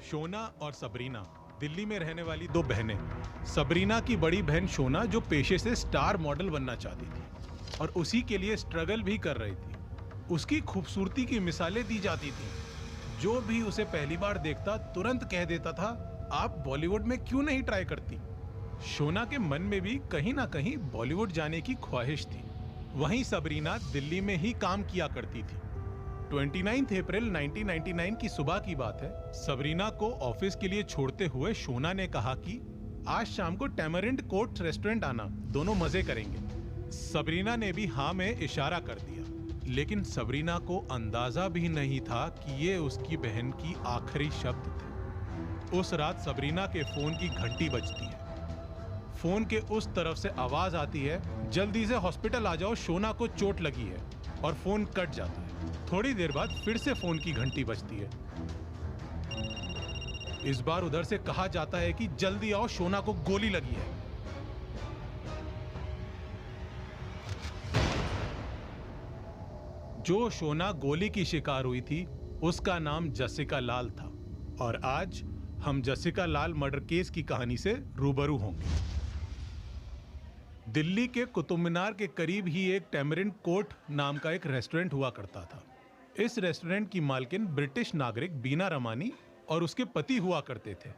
शोना और सबरीना दिल्ली में रहने वाली दो बहनें। सबरीना की बड़ी बहन शोना जो पेशे से स्टार मॉडल बनना चाहती थी और उसी के लिए स्ट्रगल भी कर रही थी। उसकी खूबसूरती की मिसालें दी जाती थी। जो भी उसे पहली बार देखता तुरंत कह देता था, आप बॉलीवुड में क्यों नहीं ट्राई करती। शोना के मन में भी कहीं ना कहीं बॉलीवुड जाने की ख्वाहिश थी। वहीं सबरीना दिल्ली में ही काम किया करती थी। 29 अप्रैल 1999 की सुबह की बात है। सबरीना को ऑफिस के लिए छोड़ते हुए शोना ने कहा कि आज शाम को टैमरिंड कोर्ट रेस्टोरेंट आना, दोनों मजे करेंगे। सबरीना ने भी हाँ में इशारा कर दिया, लेकिन सबरीना को अंदाजा भी नहीं था कि ये उसकी बहन की आखिरी शब्द थे। उस रात सबरीना के फोन की घंटी बजती है। फोन के उस तरफ से आवाज आती है, जल्दी से हॉस्पिटल आ जाओ, शोना को चोट लगी है। और फोन कट जाता है। थोड़ी देर बाद फिर से फोन की घंटी बजती है। इस बार उधर से कहा जाता है कि जल्दी आओ, शोना को गोली लगी है। जो शोना गोली की शिकार हुई थी उसका नाम जसिका लाल था। और आज हम जसिका लाल मर्डर केस की कहानी से रूबरू होंगे। दिल्ली के कुतुब मीनार के करीब ही एक टैमरिंड कोर्ट नाम का एक रेस्टोरेंट हुआ करता था। इस रेस्टोरेंट की मालकिन ब्रिटिश नागरिक बीना रमानी और उसके पति हुआ करते थे।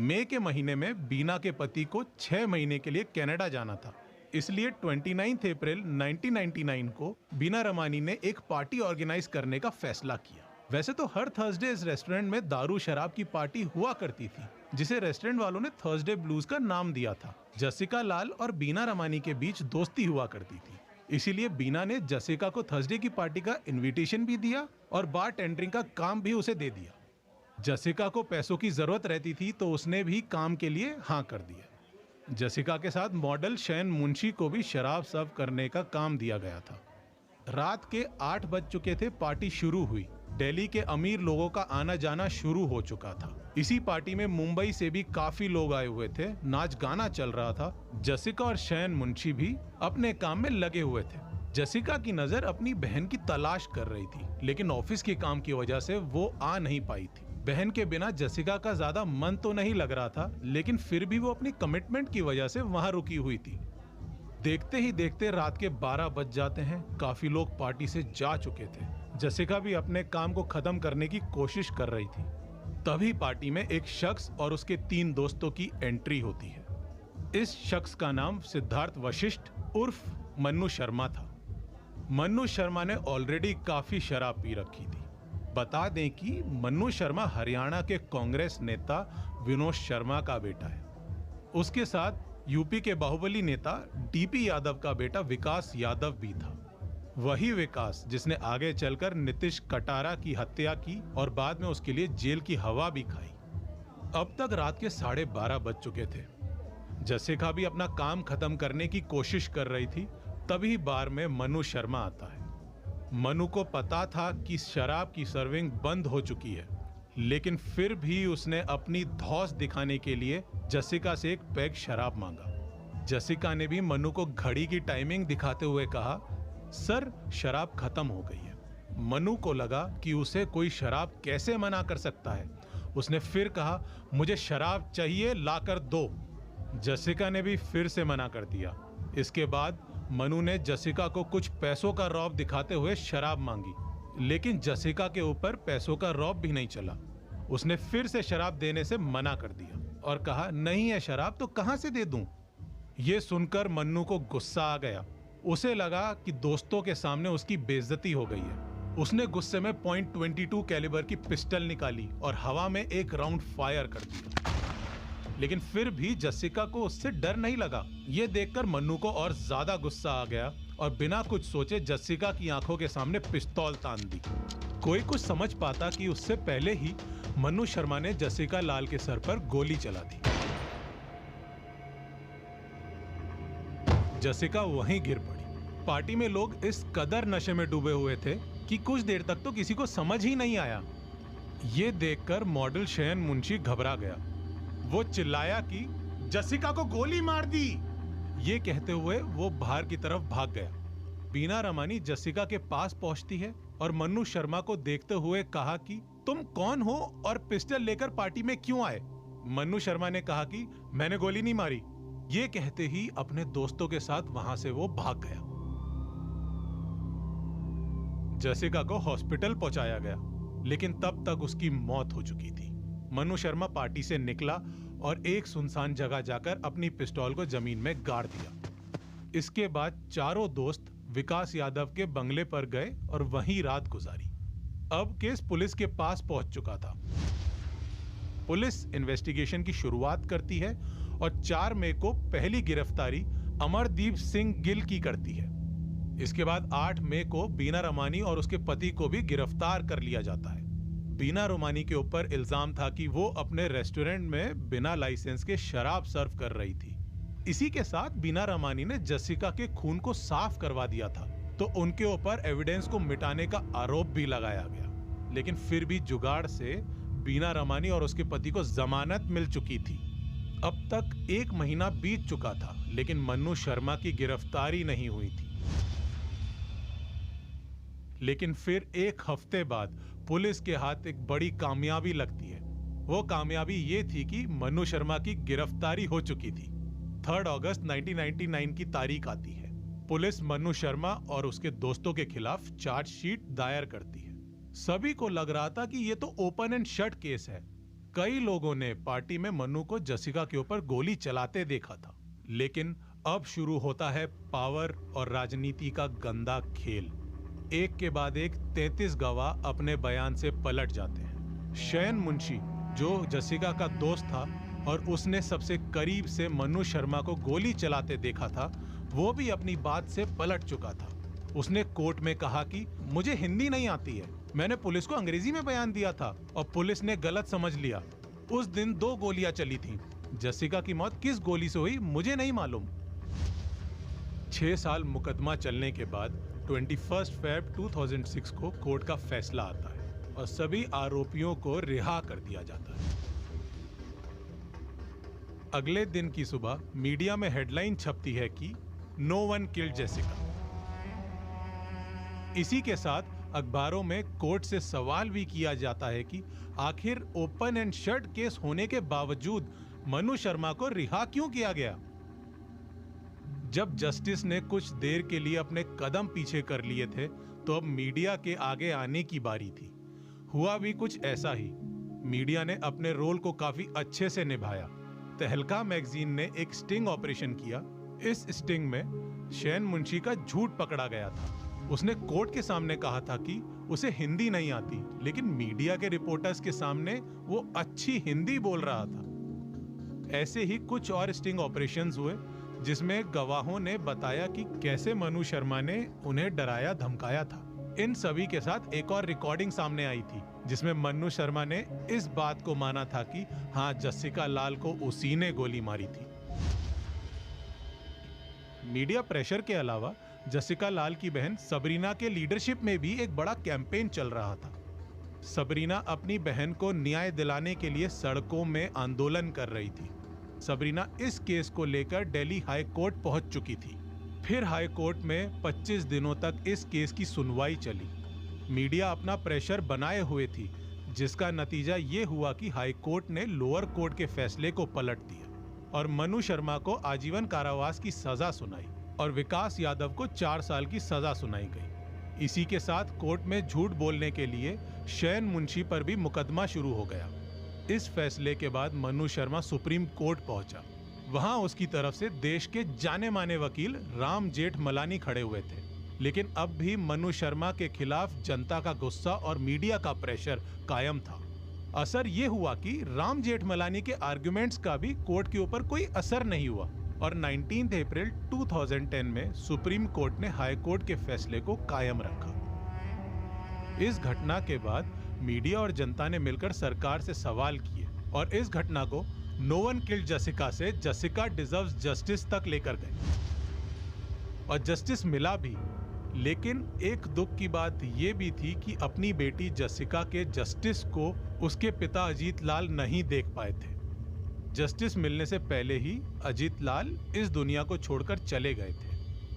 मई के महीने में बीना के पति को 6 महीने के लिए कनाडा जाना था। इसलिए 29 अप्रैल 1999 को बीना रमानी ने एक पार्टी ऑर्गेनाइज करने का फैसला किया। वैसे तो हर थर्सडे इस रेस्टोरेंट में दारू शराब की पार्टी हुआ करती थी, जिसे रेस्टोरेंट वालों ने थर्सडे ब्लूज का नाम दिया था। जसिका लाल और बीना रमानी के बीच दोस्ती हुआ करती थी, इसीलिए बीना ने जसिका को थर्सडे की पार्टी का इनविटेशन भी दिया और बार टेंडरिंग का काम भी उसे दे दिया। जसिका को पैसों की जरूरत रहती थी तो उसने भी काम के लिए हाँ कर दिया। जसिका के साथ मॉडल शयन मुंशी को भी शराब सर्व करने का काम दिया गया था। रात के 8 बज चुके थे। पार्टी शुरू हुई। दिल्ली के अमीर लोगों का आना जाना शुरू हो चुका था। इसी पार्टी में मुंबई से भी काफी लोग आए हुए थे। नाच गाना चल रहा था। जसिका और शयन मुंशी भी अपने काम में लगे हुए थे। जसिका की नजर अपनी बहन की तलाश कर रही थी, लेकिन ऑफिस के काम की वजह से वो आ नहीं पाई थी। बहन के बिना जसिका का ज्यादा मन तो नहीं लग रहा था, लेकिन फिर भी वो अपनी कमिटमेंट की वजह से वहां रुकी हुई थी। देखते ही देखते रात के 12 बज जाते हैं। काफी लोग पार्टी से जा चुके थे। जसिका भी अपने काम को खत्म करने की कोशिश कर रही थी। तभी पार्टी में एक शख्स और उसके 3 दोस्तों की एंट्री होती है। इस शख्स का नाम सिद्धार्थ वशिष्ठ उर्फ मन्नू शर्मा था। मन्नू शर्मा ने ऑलरेडी काफी शराब पी रखी थी। बता दें कि मन्नू शर्मा हरियाणा के कांग्रेस नेता विनोद शर्मा का बेटा है। उसके साथ यूपी के बाहुबली नेता डीपी यादव का बेटा विकास यादव भी था। वही विकास जिसने आगे चलकर नीतीश कटारा की हत्या की और बाद में उसके लिए जेल की हवा भी खाई। अब तक रात के 12:30 बज चुके थे। जसिका भी अपना काम खत्म करने की कोशिश कर रही थी। तभी बार में मनु शर्मा आता है। मनु को पता था कि शराब की सर्विंग बंद हो चुकी है, लेकिन फिर भी उसने अपनी धौंस दिखाने के लिए जसिका से एक पैग शराब मांगा। जसिका ने भी मनु को घड़ी की टाइमिंग दिखाते हुए कहा, सर शराब खत्म हो गई है। मनु को लगा कि उसे कोई शराब कैसे मना कर सकता है। उसने फिर कहा, मुझे शराब चाहिए, लाकर दो। जसिका ने भी फिर से मना कर दिया। इसके बाद मनु ने जसिका को कुछ पैसों का रौब दिखाते हुए शराब मांगी, लेकिन जसिका के ऊपर पैसों का रौब भी नहीं चला। उसने फिर से शराब देने से मना कर दिया और कहा, नहीं है शराब तो कहां से दे दूं। यह सुनकर मन्नू को गुस्सा आ गया। उसे लगा कि दोस्तों के सामने उसकी बेइज्जती हो गई है। उसने गुस्से में .22 कैलिबर की पिस्टल निकाली और हवा में एक राउंड फायर कर दिया, लेकिन फिर भी जसिका को उससे डर नहीं लगा। यह देखकर मन्नू को और ज्यादा गुस्सा आ गया और बिना कुछ सोचे जसिका की आंखों के सामने पिस्तौल तान दी। कोई कुछ समझ पाता कि उससे पहले ही मन्नू शर्मा ने जसिका लाल के सर पर गोली चला दी। जसिका वहीं गिर पड़ी। पार्टी में लोग इस कदर नशे में डूबे हुए थे कि कुछ देर तक तो किसी को समझ ही नहीं आया। ये देखकर मॉडल शयन मुंशी घबरा गया। वो चिल्लाया कि जसिका को गोली मार दी। ये कहते हुए वो बाहर की तरफ भाग गया। बीना रमानी जसिका के पास पहुंचती है और मन्नू शर्मा को देखते हुए कहा कि तुम कौन हो और पिस्टल लेकर पार्टी में क्यों आए? मन्नू शर्मा ने कहा कि मैंने गोली नहीं मारी। ये कहते ही अपने दोस्तों के साथ वहां से वो भाग गया। जसिका को हॉस्पिटल पहुंचाया गया, लेकिन तब तक उसकी मौत हो चुकी थी। मन्नू शर्मा पार्टी से निकला और एक सुनसान जगह जाकर अपनी पिस्तौल को जमीन में गाड़ दिया। इसके बाद चारों दोस्त विकास यादव के बंगले पर गए और वहीं रात गुजारी। अब केस पुलिस के पास पहुंच चुका था। पुलिस इन्वेस्टिगेशन की शुरुआत करती है और 4 मई को पहली गिरफ्तारी अमरदीप सिंह गिल की करती है। इसके बाद 8 मई को बीना रमानी और उसके पति को भी गिरफ्तार कर लिया जाता है। बीना रमानी के ऊपर इल्जाम था कि वो अपने रेस्टोरेंट में बिना लाइसेंस के शराब सर्व कर रही थी। इसी के साथ बीना रमानी ने जसिका के खून को साफ करवा दिया था, तो उनके ऊपर एविडेंस को मिटाने का आरोप भी लगाया गया। लेकिन फिर भी जुगाड़ से बीना रमानी और उसके पति को जमानत मिल चुकी थी। अब तक 1 महीना बीत चुका था, लेकिन मन्नू शर्मा की गिरफ्तारी नहीं हुई थी। लेकिन फिर 1 हफ्ते बाद पुलिस के हाथ एक बड़ी कामयाबी लगती है। वो कामयाबी ये थी कि मन्नू शर्मा की गिरफ्तारी हो चुकी थी। 3 अगस्त 1999 की तारीख आती है। पुलिस मन्नू शर्मा और उसके दोस्तों के खिलाफ चार्जशीट दायर करती है। सभी को लग रहा था कि ये तो ओपन एंड शट केस है। कई लोगों ने पार्टी में मन्नू को जसिका के ऊपर गोली चलाते देखा था। लेकिन अब शुरू होता है पावर और राजनीति का गंदा खेल। एक के बाद एक 33 गवाह अपने बयान से पलट जाते हैं। शयन मुंशी, जो जसिका का दोस्त था और उसने सबसे करीब से मन्नू शर्मा को गोली चलाते देखा था, वो भी अपनी बात से पलट चुका था। उसने कोर्ट में कहा कि मुझे हिंदी नहीं आती है, मैंने पुलिस को अंग्रेजी में बयान दिया था और पुलिस ने गलत समझ लिया। उस दिन 2 गोलियां चली थीं। जसिका की मौत किस गोली से हुई मुझे नहीं मालूम। 6 साल मुकदमा चलने के बाद 21 फरवरी 2006 को कोर्ट का फैसला आता है और सभी आरोपियों को रिहा कर दिया जाता है। अगले दिन की सुबह मीडिया में हेडलाइन छपती है कि नो वन किल्ड जेसिका। इसी के साथ अखबारों में कोर्ट से सवाल भी किया जाता है कि आखिर ओपन एंड शट केस होने के बावजूद मन्नू शर्मा को रिहा क्यों किया गया। जब जस्टिस ने कुछ देर के लिए अपने कदम पीछे कर लिए थे, तो अब मीडिया के आगे आने की बारी थी। हुआ भी कुछ ऐसा ही। मीडिया ने अपने रोल को काफी अच्छे से निभाया। तहलका मैगजीन ने एक स्टिंग ऑपरेशन किया। इस स्टिंग में शयन मुंशी का झूठ पकड़ा गया था। उसने कोर्ट के सामने कहा था कि उसे हिंदी नहीं आती, लेकिन मीडिया के रिपोर्टर्स के सामने वो अच्छी हिंदी बोल रहा था। ऐसे ही कुछ और स्टिंग ऑपरेशंस हुए, जिसमें गवाहों ने बताया कि कैसे मन्नू शर्मा ने उन्हें डराया धमकाया था। इन सभी के साथ एक और रिकॉर्डिंग सामने आई थी, जिसमें मन्नू शर्मा ने इस बात को माना था कि हाँ, जसिका लाल को उसी ने गोली मारी थी। मीडिया प्रेशर के अलावा जसिका लाल की बहन सबरीना के लीडरशिप में भी एक बड़ा कैंपेन चल रहा था। सबरीना अपनी बहन को न्याय दिलाने के लिए सड़कों में आंदोलन कर रही थी। सबरीना इस केस को लेकर दिल्ली हाई कोर्ट पहुंच चुकी थी। फिर हाई कोर्ट में 25 दिनों तक इस केस की सुनवाई चली। मीडिया अपना प्रेशर बनाए हुए थी, जिसका नतीजा ये हुआ कि हाई कोर्ट ने लोअर कोर्ट के फैसले को पलट दिया और मन्नू शर्मा को आजीवन कारावास की सजा सुनाई और विकास यादव को 4 साल की सजा सुनाई गई। इसी के साथ कोर्ट में झूठ बोलने के लिए शयन मुंशी पर भी मुकदमा शुरू हो गया। इस फैसले के बाद मन्नू शर्मा सुप्रीम कोर्ट पहुंचा। वहां उसकी तरफ से देश के जाने माने वकील राम जेठमलानी खड़े हुए थे। लेकिन अब भी मन्नू शर्मा के खिलाफ जनता का गुस्सा और मीडिया का प्रेशर कायम था। असर ये हुआ कि राम जेठमलानी के आर्गुमेंट्स का भी कोर्ट के ऊपर कोई असर नहीं हुआ और 19 अप्रैल 2010 में सुप्रीम कोर्ट ने हाई कोर्ट के फैसले को कायम रखा। इस घटना के बाद मीडिया और जनता ने मिलकर सरकार से सवाल किए और इस घटना को नो वन किल्ड जसिका से जसिका डिजर्व्स जस्टिस तक लेकर गए और जस्टिस मिला भी। लेकिन एक दुख की बात यह भी थी कि अपनी बेटी जसिका के जस्टिस को उसके पिता अजीत लाल नहीं देख पाए थे। जस्टिस मिलने से पहले ही अजीत लाल इस दुनिया को छोड़कर चले गए थे।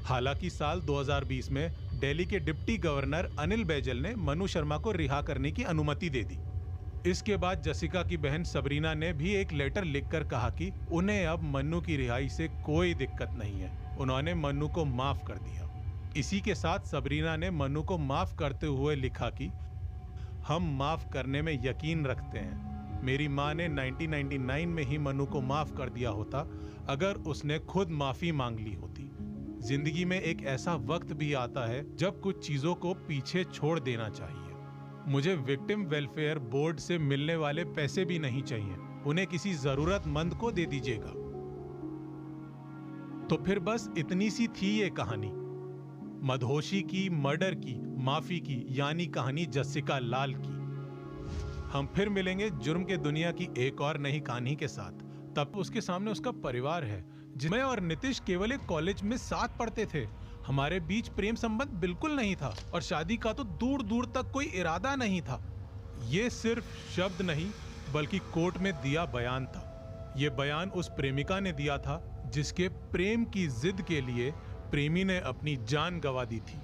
हालांकि साल 2020 में दिल्ली के डिप्टी गवर्नर अनिल बैजल ने मन्नू शर्मा को रिहा करने की अनुमति दे दी। इसके बाद जसिका की बहन सबरीना ने भी एक लेटर लिखकर कहा कि उन्हें अब मन्नू की रिहाई से कोई दिक्कत नहीं है, उन्होंने मन्नू को माफ कर दिया। इसी के साथ सबरीना ने मन्नू को माफ करते हुए लिखा कि हम माफ करने में यकीन रखते हैं। मेरी माँ ने 1999 में ही मन्नू को माफ कर दिया होता अगर उसने खुद माफी मांग ली होती। जिंदगी में एक ऐसा वक्त भी आता है जब कुछ चीजों को पीछे छोड़ देना चाहिए। मुझे विक्टिम वेलफेयर बोर्ड से मिलने वाले पैसे भी नहीं चाहिए, उन्हें किसी जरूरतमंद को दे दीजिएगा। तो फिर बस इतनी सी थी ये कहानी, मदहोशी की, मर्डर की, माफी की, यानी कहानी जसिका लाल की। हम फिर मिलेंगे जुर्म के दुनिया की एक और नई कहानी के साथ। तब उसके सामने उसका परिवार है। मैं और नितिश केवल एक कॉलेज में साथ पढ़ते थे, हमारे बीच प्रेम संबंध बिल्कुल नहीं था और शादी का तो दूर दूर तक कोई इरादा नहीं था। ये सिर्फ शब्द नहीं बल्कि कोर्ट में दिया बयान था। ये बयान उस प्रेमिका ने दिया था जिसके प्रेम की जिद के लिए प्रेमी ने अपनी जान गंवा दी थी।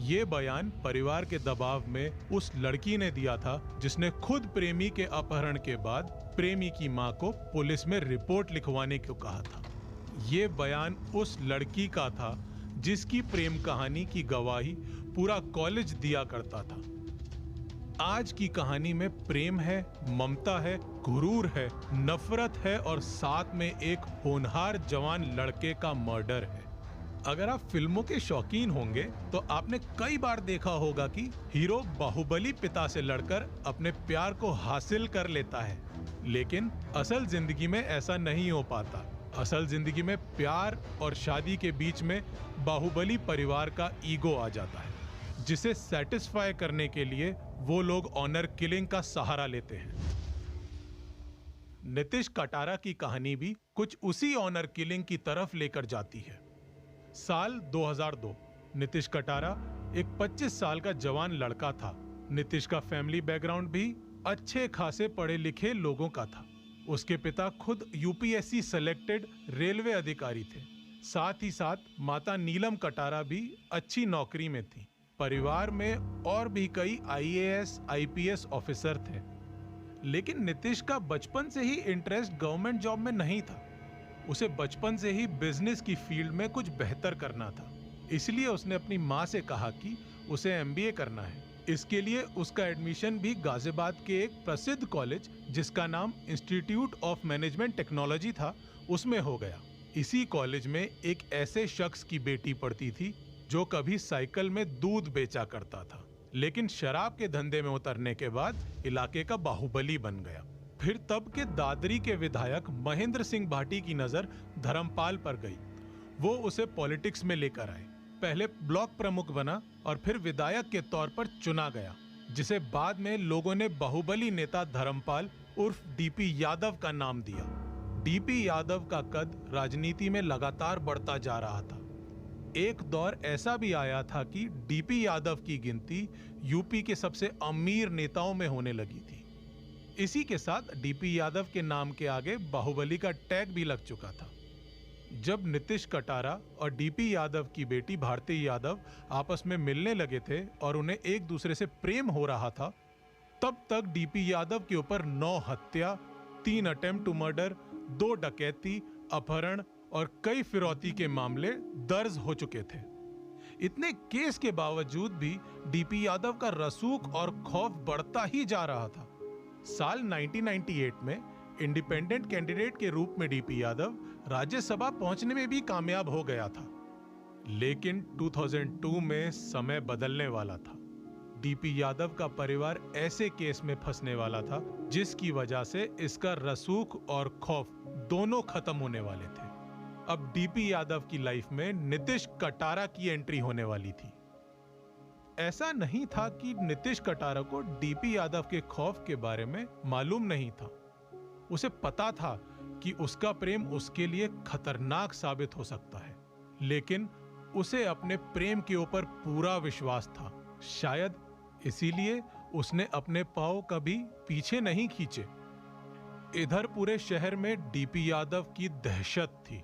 ये बयान परिवार के दबाव में उस लड़की ने दिया था जिसने खुद प्रेमी के अपहरण के बाद प्रेमी की मां को पुलिस में रिपोर्ट लिखवाने को कहा था। ये बयान उस लड़की का था जिसकी प्रेम कहानी की गवाही पूरा कॉलेज दिया करता था। आज की कहानी में प्रेम है, ममता है, गुरूर है, नफरत है और साथ में एक होनहार जवान लड़के का मर्डर है। अगर आप फिल्मों के शौकीन होंगे तो आपने कई बार देखा होगा कि हीरो बाहुबली पिता से लड़कर अपने प्यार को हासिल कर लेता है, लेकिन असल जिंदगी में ऐसा नहीं हो पाता। असल जिंदगी में प्यार और शादी के बीच में बाहुबली परिवार का ईगो आ जाता है, जिसे सेटिस्फाई करने के लिए वो लोग ऑनर किलिंग का सहारा लेते हैं। नितिश कटारा की कहानी भी कुछ उसी ऑनर किलिंग की तरफ लेकर जाती है। साल 2002। नितिश कटारा एक 25 साल का जवान लड़का था। नितिश का फैमिली बैकग्राउंड भी अच्छे खासे पढ़े लिखे लोगों का था। उसके पिता खुद यूपीएससी सेलेक्टेड रेलवे अधिकारी थे। साथ ही साथ माता नीलम कटारा भी अच्छी नौकरी में थी। परिवार में और भी कई आईएएस, आईपीएस ऑफिसर थे, लेकिन नितिश का बचपन से ही इंटरेस्ट गवर्नमेंट जॉब में नहीं था। उसे बचपन से ही बिजनेस की फील्ड में कुछ बेहतर करना था, इसलिए उसने अपनी माँ से कहा कि उसे एमबीए करना है। इसके लिए उसका एडमिशन भी गाजियाबाद के एक प्रसिद्ध कॉलेज जिसका नाम इंस्टीट्यूट ऑफ मैनेजमेंट टेक्नोलॉजी था, उसमें हो गया। इसी कॉलेज में एक ऐसे शख्स की बेटी पढ़ती थी जो कभी साइकिल में दूध बेचा करता था, लेकिन शराब के धंधे में उतरने के बाद इलाके का बाहुबली बन गया। फिर तब के दादरी के विधायक महेंद्र सिंह भाटी की नजर धर्मपाल पर गई। वो उसे पॉलिटिक्स में लेकर आए। पहले ब्लॉक प्रमुख बना और फिर विधायक के तौर पर चुना गया, जिसे बाद में लोगों ने बाहुबली नेता धर्मपाल उर्फ डीपी यादव का नाम दिया। डीपी यादव का कद राजनीति में लगातार बढ़ता जा रहा था। एक दौर ऐसा भी आया था कि डीपी यादव की गिनती यूपी के सबसे अमीर नेताओं में होने लगी थी। इसी के साथ डीपी यादव के नाम के आगे बाहुबली का टैग भी लग चुका था। जब नितिश कटारा और डीपी यादव की बेटी भारती यादव आपस में मिलने लगे थे और उन्हें एक दूसरे से प्रेम हो रहा था, तब तक डीपी यादव के ऊपर 9 हत्या, 3 अटेम्प्ट टू मर्डर, 2 डकैती, अपहरण और कई फिरौती के मामले दर्ज हो चुके थे। इतने केस के बावजूद भी डीपी यादव का रसूख और खौफ बढ़ता ही जा रहा था। साल 1998 में इंडिपेंडेंट कैंडिडेट के रूप में डीपी यादव राज्यसभा पहुंचने में भी कामयाब हो गया था, लेकिन 2002 में समय बदलने वाला था। डीपी यादव का परिवार ऐसे केस में फंसने वाला था जिसकी वजह से इसका रसूख और खौफ दोनों खत्म होने वाले थे। अब डीपी यादव की लाइफ में नितिश कटारा की एंट्री होने वाली थी। ऐसा नहीं था कि नितिश कटारा को डीपी यादव के खौफ के बारे में मालूम नहीं था। उसे पता था कि उसका प्रेम उसके लिए खतरनाक साबित हो सकता है, लेकिन उसे अपने प्रेम के ऊपर पूरा विश्वास था। शायद इसीलिए उसने अपने पांव कभी पीछे नहीं खींचे। इधर पूरे शहर में डीपी यादव की दहशत थी,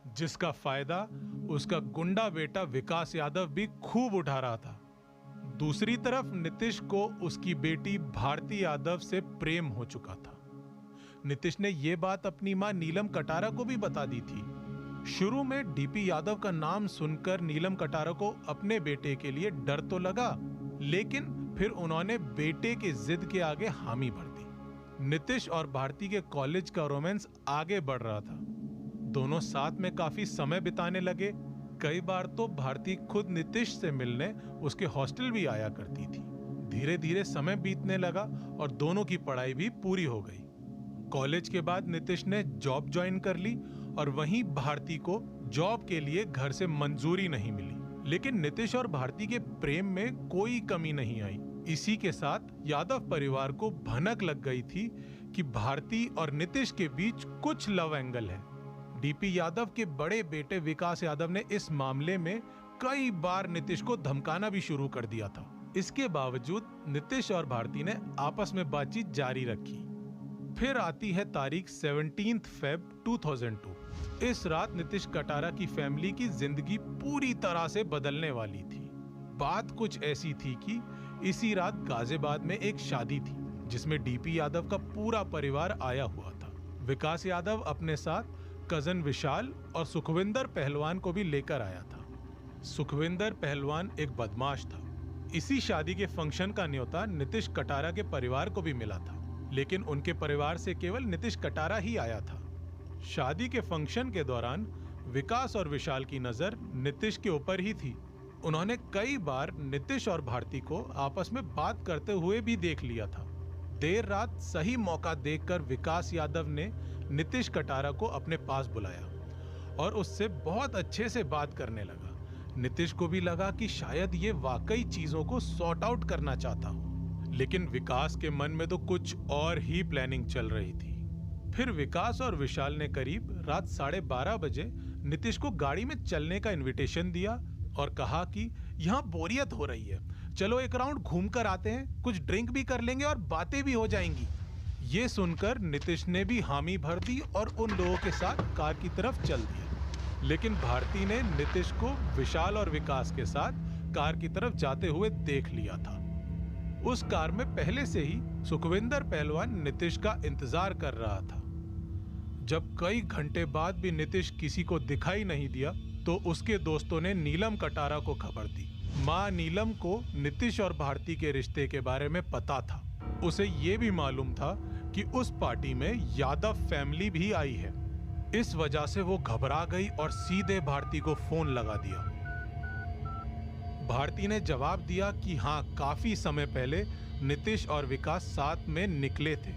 जिसका फायदा उसका गुंडा बेटा विकास यादव भी खूब उठा रहा था। दूसरी तरफ नीतीश को उसकी बेटी भारती यादव से प्रेम हो चुका था। नीतीश ने यह बात अपनी मां नीलम कटारा को भी बता दी थी। शुरू में डीपी यादव का नाम सुनकर नीलम कटारा को अपने बेटे के लिए डर तो लगा, लेकिन फिर उन्होंने बेटे की जिद के आगे हामी भर दी। नीतीश और भारती के कॉलेज का रोमांस आगे बढ़ रहा था। दोनों साथ में काफी समय बिताने लगे। कई बार तो भारती खुद नीतीश से मिलने उसके हॉस्टल भी आया करती थी। धीरे धीरे समय बीतने लगा और दोनों की पढ़ाई भी पूरी हो गई। कॉलेज के बाद नीतीश ने जॉब ज्वाइन कर ली और वहीं भारती को जॉब के लिए घर से मंजूरी नहीं मिली। लेकिन नीतीश और भारती के प्रेम में कोई कमी नहीं आई। इसी के साथ यादव परिवार को भनक लग गई थी कि भारती और नीतीश के बीच कुछ लव एंगल है। डीपी यादव के बड़े बेटे विकास यादव ने इस मामले में कई बार नीतीश को धमकाना भी शुरू कर दिया था। इसके बावजूद नीतीश और भारती ने आपस में बातचीत जारी रखी। फिर आती है तारीख 17 फेब 2002। इस रात नीतीश कटारा की फैमिली की जिंदगी पूरी तरह से बदलने वाली थी। बात कुछ ऐसी थी कि इसी रात गाजियाबाद में एक शादी थी जिसमें डीपी यादव का पूरा परिवार आया हुआ था। विकास यादव अपने साथ कजन विशाल और सुखविंदर पहलवान को भी लेकर आया था। सुखविंदर पहलवान एक बदमाश था। इसी शादी के फंक्शन का न्योता नीतीश कटारा के परिवार को भी मिला था, लेकिन उनके परिवार से केवल नीतीश कटारा ही आया था। शादी के फंक्शन के दौरान विकास और विशाल की नजर नीतीश के ऊपर ही थी। उन्होंने कई बार नीतीश और भारती को आपस में बात करते हुए भी देख लिया था। देर रात सही मौका देखकर विकास यादव ने नीतीश कटारा को अपने पास बुलाया और उससे बहुत अच्छे से बात करने लगा। नीतीश को भी लगा कि शायद ये वाकई चीजों को सॉर्ट आउट करना चाहता हो, लेकिन विकास के मन में तो कुछ और ही प्लानिंग चल रही थी। फिर विकास और विशाल ने करीब रात 12:30 बजे नीतीश को गाड़ी में चलने का इनविटेशन दिया और कहा कि यहाँ बोरियत हो रही है, चलो एक राउंड घूम कर आते हैं, कुछ ड्रिंक भी कर लेंगे और बातें भी हो जाएंगी। ये सुनकर नीतीश ने भी हामी भर दी और उन लोगों के साथ कार की तरफ चल दिया। लेकिन भारती ने नीतीश को विशाल और विकास के साथ कार की तरफ जाते हुए देख लिया था। उस कार में पहले से ही सुखविंदर पहलवान नीतीश का इंतजार कर रहा था। जब कई घंटे बाद भी नीतीश किसी को दिखाई नहीं दिया तो उसके दोस्तों ने नीलम कटारा को खबर दी। मां नीलम को नीतीश और भारती के रिश्ते के बारे में पता था। उसे ये भी मालूम था कि उस पार्टी में यादव फैमिली भी आई है। इस वजह से वो घबरा गई और सीधे भारती को फोन लगा दिया। भारती ने जवाब दिया कि हाँ, काफी समय पहले नीतीश और विकास साथ में निकले थे,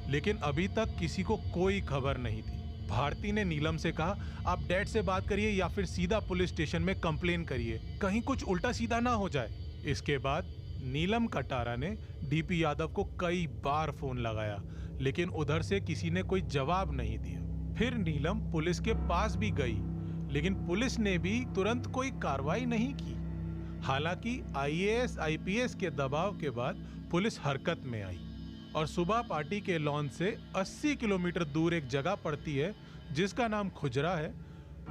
लेकिन अभी तक किसी को कोई खबर नहीं थी। भारती ने नीलम से कहा, आप डैड से बात करिए या फिर सीधा पुलिस स्टेशन में कंप्लेन करिए, कहीं कुछ उल्टा सीधा ना हो जाए। इसके बाद नीलम कटारा ने डीपी यादव को कई बार फोन लगाया, लेकिन उधर से किसी ने कोई जवाब नहीं दिया। फिर नीलम पुलिस के पास भी गई, लेकिन पुलिस ने भी तुरंत कोई कार्रवाई नहीं की। हालांकि आईएएस आईपीएस के दबाव के बाद पुलिस हरकत में आई और सुबह पार्टी के लॉन से 80 किलोमीटर दूर एक जगह पड़ती है जिसका नाम खुजरा है।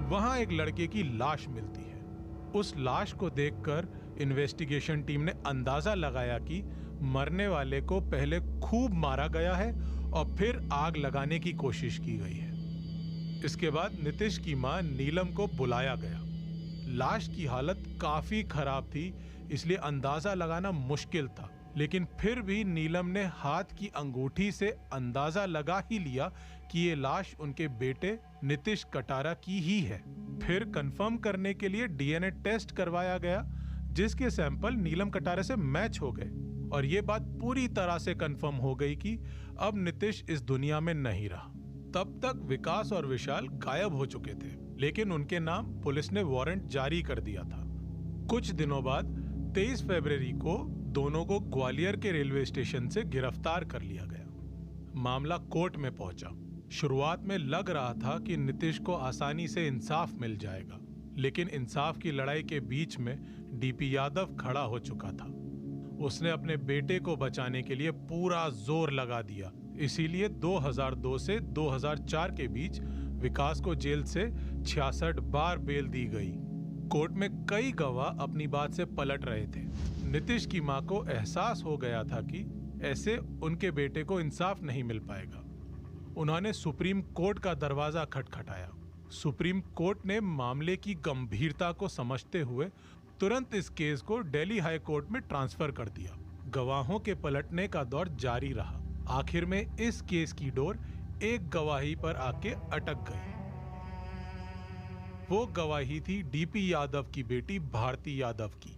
वहां एक लड़के की लाश मिलती है। उस लाश को देखकर इन्वेस्टिगेशन टीम ने अंदाजा लगाया कि मरने वाले को पहले खूब मारा गया है और फिर आग लगाने की कोशिश की गई है। इसके बाद नीतीश की मां नीलम को बुलाया गया। लाश की हालत काफी खराब थी, इसलिए अंदाजा लगाना मुश्किल था, लेकिन फिर भी नीलम ने हाथ की अंगूठी से अंदाजा लगा ही लिया कि ये लाश उनके बेटे नीतीश कटारा की ही है। फिर कंफर्म करने के लिए डीएनए टेस्ट करवाया गया, जिसके सैंपल नीलम कटारा से मैच हो गए और ये बात पूरी तरह से कंफर्म हो गई कि अब नीतीश इस दुनिया में नहीं रहा। तब तक विकास और विशाल गायब हो चुके थे, लेकिन उनके नाम पुलिस ने वारंट जारी कर दिया था। कुछ दिनों बाद 23 फरवरी को दोनों को ग्वालियर के रेलवे स्टेशन से गिरफ्तार कर लिया गया। मामला कोर्ट में पहुंचा। शुरुआत में लग रहा था कि नीतीश को आसानी से इंसाफ मिल जाएगा, लेकिन इंसाफ की लड़ाई के बीच में डीपी यादव खड़ा हो चुका था। उसने अपने बेटे को बचाने के लिए पूरा जोर लगा दिया। इसीलिए 2002 से 2004 के बीच विकास को जेल से 66 बार बेल दी गई। कोर्ट में कई गवाह अपनी बात से पलट रहे थे। नीतीश की मां को एहसास हो गया था कि ऐसे उनके बेटे को इंसाफ नहीं मिल पाएगा। उन्होंने सुप्रीम कोर्ट का दरवाजा खटखटाया। सुप्रीम कोर्ट ने मामले की गंभीरता को समझते हुए तुरंत इस केस को दिल्ली हाई कोर्ट में ट्रांसफर कर दिया। गवाहों के पलटने का दौर जारी रहा। आखिर में इस केस की डोर एक गवाही पर आके अटक गई। वो गवाही थी डीपी यादव की बेटी भारती यादव की।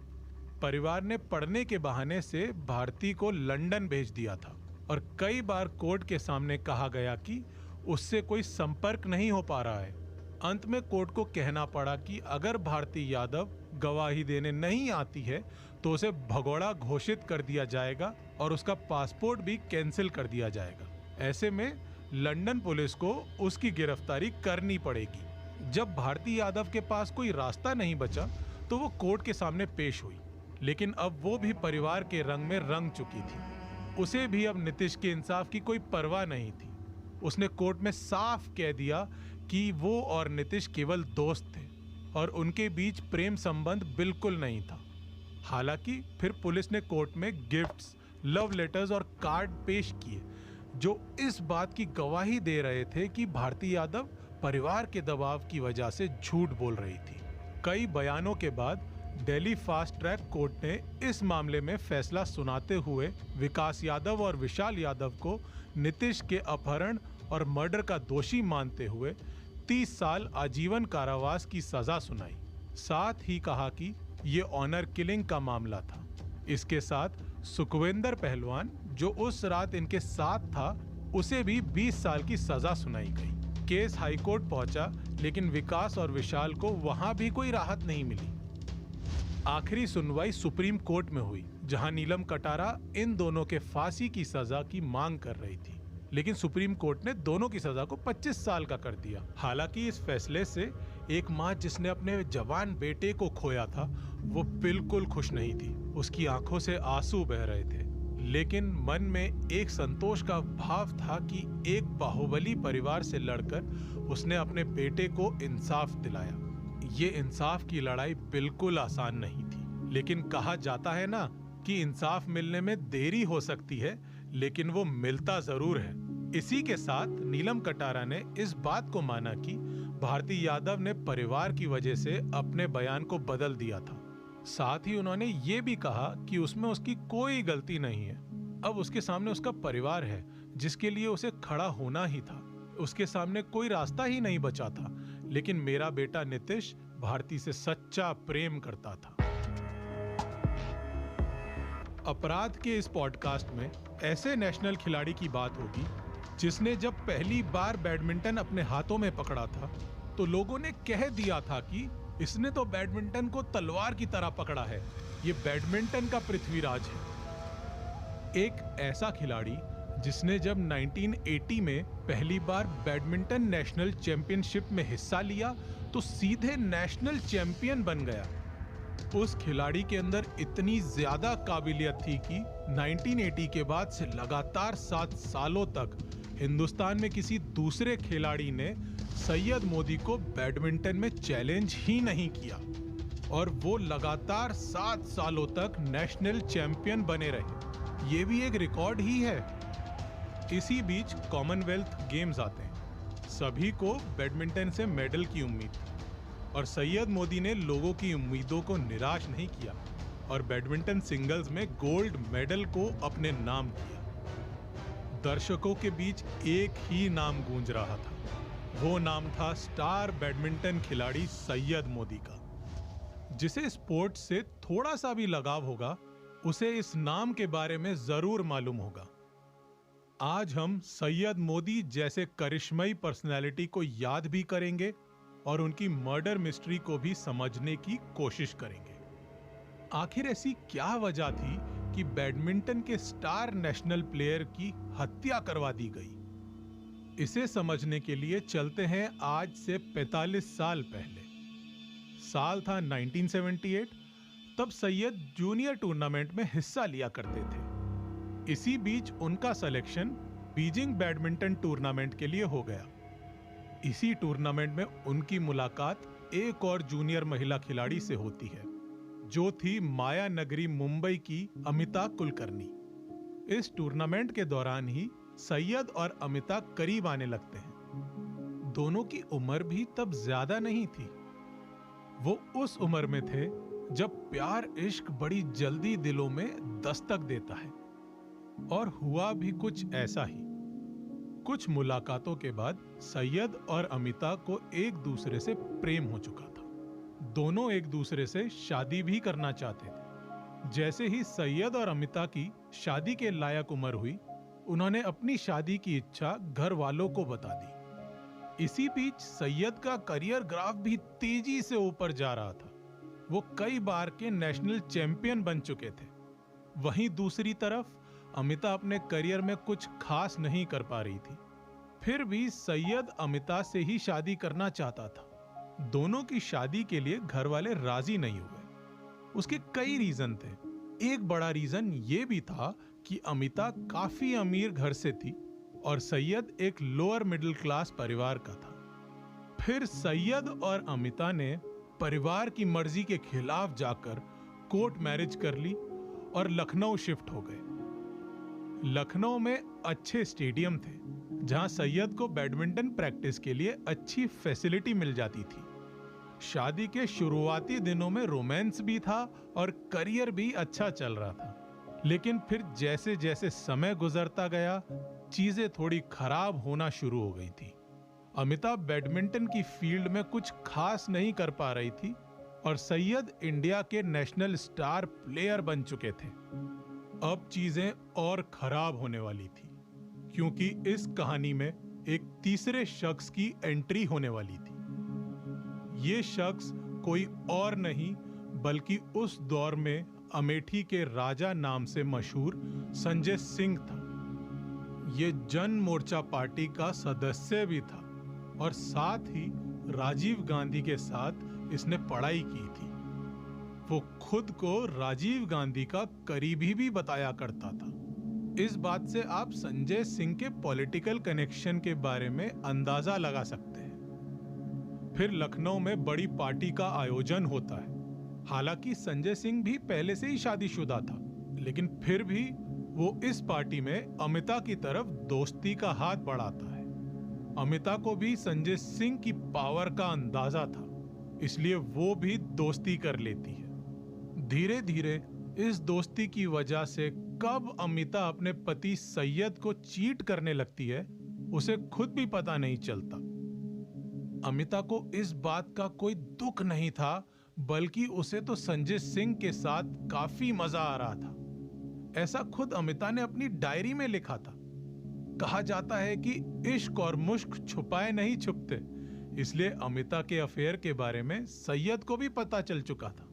परिवार ने पढ़ने के बहाने से भारती को लंदन भेज दिया था और कई बार कोर्ट के सामने कहा गया कि उससे कोई संपर्क नहीं हो पा रहा है। अंत में कोर्ट को कहना पड़ा कि अगर भारती यादव गवाही देने नहीं आती है तो उसे भगोड़ा घोषित कर दिया जाएगा और उसका पासपोर्ट भी कैंसिल कर दिया जाएगा। ऐसे में लंदन पुलिस को उसकी गिरफ्तारी करनी पड़ेगी। जब भारती यादव के पास कोई रास्ता नहीं बचा तो वो कोर्ट के सामने पेश हुई, लेकिन अब वो भी परिवार के रंग में रंग चुकी थी। उसे भी अब नीतीश के इंसाफ की कोई परवाह नहीं थी। उसने कोर्ट में साफ कह दिया कि वो और नीतीश केवल दोस्त थे और उनके बीच प्रेम संबंध बिल्कुल नहीं था। हालांकि फिर पुलिस ने कोर्ट में गिफ्ट्स, लव लेटर्स और कार्ड पेश किए जो इस बात की गवाही दे रहे थे कि भारती यादव परिवार के दबाव की वजह से झूठ बोल रही थी। कई बयानों के बाद दिल्ली फास्ट ट्रैक कोर्ट ने इस मामले में फैसला सुनाते हुए विकास यादव और विशाल यादव को नीतीश के अपहरण और मर्डर का दोषी मानते हुए 30 साल आजीवन कारावास की सजा सुनाई। साथ ही कहा कि ये ऑनर किलिंग का मामला था। इसके साथ सुखविंदर पहलवान, जो उस रात इनके साथ था, उसे भी 20 साल की सजा सुनाई गई। केस हाईकोर्ट पहुंचा, लेकिन विकास और विशाल को वहां भी कोई राहत नहीं मिली। आखिरी सुनवाई सुप्रीम कोर्ट में हुई, जहां नीलम कटारा इन दोनों के फांसी की सजा की मांग कर रही थी, लेकिन सुप्रीम कोर्ट ने दोनों की सजा को 25 साल का कर दिया। हालांकि इस फैसले से एक मां जिसने अपने जवान बेटे को खोया था, वो बिल्कुल खुश नहीं थी। उसकी आंखों से आंसू बह रहे थे, लेकिन मन में एक संतोष का भाव था कि एक बाहुबली परिवार से लड़कर उसने अपने बेटे को इंसाफ दिलाया। ये इंसाफ की लड़ाई बिल्कुल आसान नहीं थी, लेकिन कहा जाता है ना कि इंसाफ मिलने में देरी हो सकती है, लेकिन वो मिलता जरूर है। इसी के साथ नीलम कटारा ने इस बात को माना कि भारती यादव ने परिवार की वजह से अपने बयान को बदल दिया था। साथ ही उन्होंने ये भी कहा कि उसमें उसकी कोई गलती नहीं है। अब उसके सामने उसका परिवार है, जिसके लिए उसे खड़ा होना ही था। उसके सामने कोई रास्ता ही नहीं बचा था, लेकिन मेरा बेटा नीतीश भारती से सच्चा प्रेम करता था। अपराध के इस पॉडकास्ट में ऐसे नेशनल खिलाड़ी की बात होगी जिसने जब पहली बार बैडमिंटन अपने हाथों में पकड़ा था तो लोगों ने कह दिया था कि इसने तो बैडमिंटन को तलवार की तरह पकड़ा है, ये बैडमिंटन का पृथ्वीराज है। एक ऐसा खिलाड़ी जिसने जब 1980 में पहली बार बैडमिंटन नेशनल चैंपियनशिप में हिस्सा लिया तो सीधे नेशनल चैंपियन बन गया। उस खिलाड़ी के अंदर इतनी ज्यादा काबिलियत थी कि 1980 के बाद से लगातार 7 सालों तक हिंदुस्तान में किसी दूसरे खिलाड़ी ने सैयद मोदी को बैडमिंटन में चैलेंज ही नहीं किया और वो लगातार 7 सालों तक नेशनल चैंपियन बने रहे। ये भी एक रिकॉर्ड ही है। इसी बीच कॉमनवेल्थ गेम्स आते हैं। सभी को बैडमिंटन से मेडल की उम्मीद थी और सैयद मोदी ने लोगों की उम्मीदों को निराश नहीं किया और बैडमिंटन सिंगल्स में गोल्ड मेडल को अपने नाम किया। दर्शकों के बीच एक ही नाम गूंज रहा था, वो नाम था स्टार बैडमिंटन खिलाड़ी सैयद मोदी का। जिसे स्पोर्ट्स से थोड़ा सा भी लगाव होगा उसे इस नाम के बारे में जरूर मालूम होगा। आज हम सैयद मोदी जैसे करिश्माई पर्सनैलिटी को याद भी करेंगे और उनकी मर्डर मिस्ट्री को भी समझने की कोशिश करेंगे। आखिर ऐसी क्या वजह थी कि बैडमिंटन के स्टार नेशनल प्लेयर की हत्या करवा दी गई? इसे समझने के लिए चलते हैं आज से 45 साल पहले। साल था 1978। तब सैयद जूनियर टूर्नामेंट में हिस्सा लिया करते थे। इसी बीच उनका सिलेक्शन बीजिंग बैडमिंटन टूर्नामेंट के लिए हो गया। इसी टूर्नामेंट में उनकी मुलाकात एक और जूनियर महिला खिलाड़ी से होती है, जो थी माया नगरी मुंबई की अमिता कुलकर्णी। इस टूर्नामेंट के दौरान ही सैयद और अमिता करीब आने लगते हैं। दोनों की उम्र भी तब ज्यादा नहीं थी। वो उस उम्र में थे जब प्यार इश्क बड़ी जल्दी दिलों में दस्तक देता है। और हुआ भी कुछ ऐसा ही। कुछ मुलाकातों के बाद सैयद और अमिता को एक दूसरे से प्रेम हो चुका था। दोनों एक दूसरे से शादी भी करना चाहते थे। जैसे ही सैयद और अमिता की शादी के लायक उम्र हुई, उन्होंने अपनी शादी की इच्छा घर वालों को बता दी। इसी बीच सैयद का करियर ग्राफ भी तेजी से ऊपर जा रहा था। वो कई बार के नेशनल चैंपियन बन चुके थे। वहीं दूसरी तरफ अमिता अपने करियर में कुछ खास नहीं कर पा रही थी। फिर भी सैयद अमिता से ही शादी करना चाहता था। दोनों की शादी के लिए घर वाले राजी नहीं हुए। उसके कई रीजन थे। एक बड़ा रीजन ये भी था कि अमिता काफी अमीर घर से थी और सैयद एक लोअर मिडिल क्लास परिवार का था। फिर सैयद और अमिता ने परिवार की मर्जी के खिलाफ जाकर कोर्ट मैरिज कर ली और लखनऊ शिफ्ट हो गए। लखनऊ में अच्छे स्टेडियम थे, जहां सैयद को बैडमिंटन प्रैक्टिस के लिए अच्छी फैसिलिटी मिल जाती थी। शादी के शुरुआती दिनों में रोमांस भी था और करियर भी अच्छा चल रहा था। लेकिन फिर जैसे जैसे समय गुजरता गया, चीजें थोड़ी खराब होना शुरू हो गई थी। अमिता बैडमिंटन की फील्ड में कुछ खास नहीं कर पा रही थी और सैयद इंडिया के नेशनल स्टार प्लेयर बन चुके थे। अब चीजें और खराब होने वाली थी, क्योंकि इस कहानी में एक तीसरे शख्स की एंट्री होने वाली थी। ये शख्स कोई और नहीं बल्कि उस दौर में अमेठी के राजा नाम से मशहूर संजय सिंह था। ये जन मोर्चा पार्टी का सदस्य भी था और साथ ही राजीव गांधी के साथ इसने पढ़ाई की थी। वो खुद को राजीव गांधी का करीबी भी बताया करता था। इस बात से आप संजय सिंह के पॉलिटिकल कनेक्शन के बारे में अंदाजा लगा सकते हैं। फिर लखनऊ में बड़ी पार्टी का आयोजन होता है। हालांकि संजय सिंह भी पहले से ही शादीशुदा था, लेकिन फिर भी वो इस पार्टी में अमिता की तरफ दोस्ती का हाथ बढ़ाता है। अमिता को भी संजय सिंह की पावर का अंदाजा था, इसलिए वो भी दोस्ती कर लेती है। धीरे धीरे इस दोस्ती की वजह से कब अमिता अपने पति सैयद को चीट करने लगती है, उसे खुद भी पता नहीं चलता। अमिता को इस बात का कोई दुख नहीं था, बल्कि उसे तो संजय सिंह के साथ काफी मजा आ रहा था। ऐसा खुद अमिता ने अपनी डायरी में लिखा था। कहा जाता है कि इश्क और मुश्क छुपाए नहीं छुपते, इसलिए अमिता के अफेयर के बारे में सैयद को भी पता चल चुका था।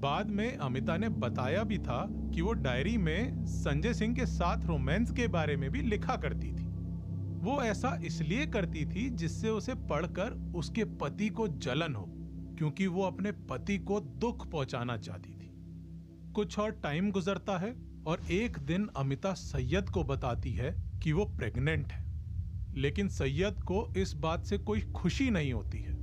बाद में अमिता ने बताया भी था कि वो डायरी में संजय सिंह के साथ रोमांस के बारे में भी लिखा करती थी। वो ऐसा इसलिए करती थी जिससे उसे पढ़कर उसके पति को जलन हो, क्योंकि वो अपने पति को दुख पहुंचाना चाहती थी। कुछ और टाइम गुजरता है और एक दिन अमिता सैयद को बताती है कि वो प्रेग्नेंट है। लेकिन सैयद को इस बात से कोई खुशी नहीं होती है,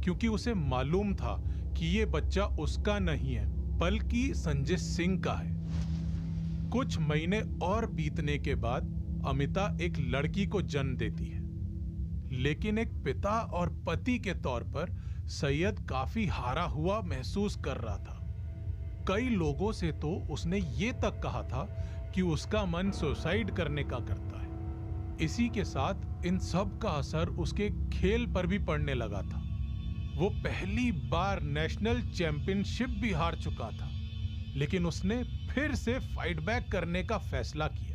क्योंकि उसे मालूम था कि ये बच्चा उसका नहीं है बल्कि संजय सिंह का है। कुछ महीने और बीतने के बाद अमिता एक लड़की को जन्म देती है, लेकिन एक पिता और पति के तौर पर सैयद काफी हारा हुआ महसूस कर रहा था। कई लोगों से तो उसने ये तक कहा था कि उसका मन सुसाइड करने का करता है। इसी के साथ इन सब का असर उसके खेल पर भी पड़ने लगा था। वो पहली बार नेशनल चैंपियनशिप भी हार चुका था, लेकिन उसने फिर से फाइट बैक करने का फैसला किया।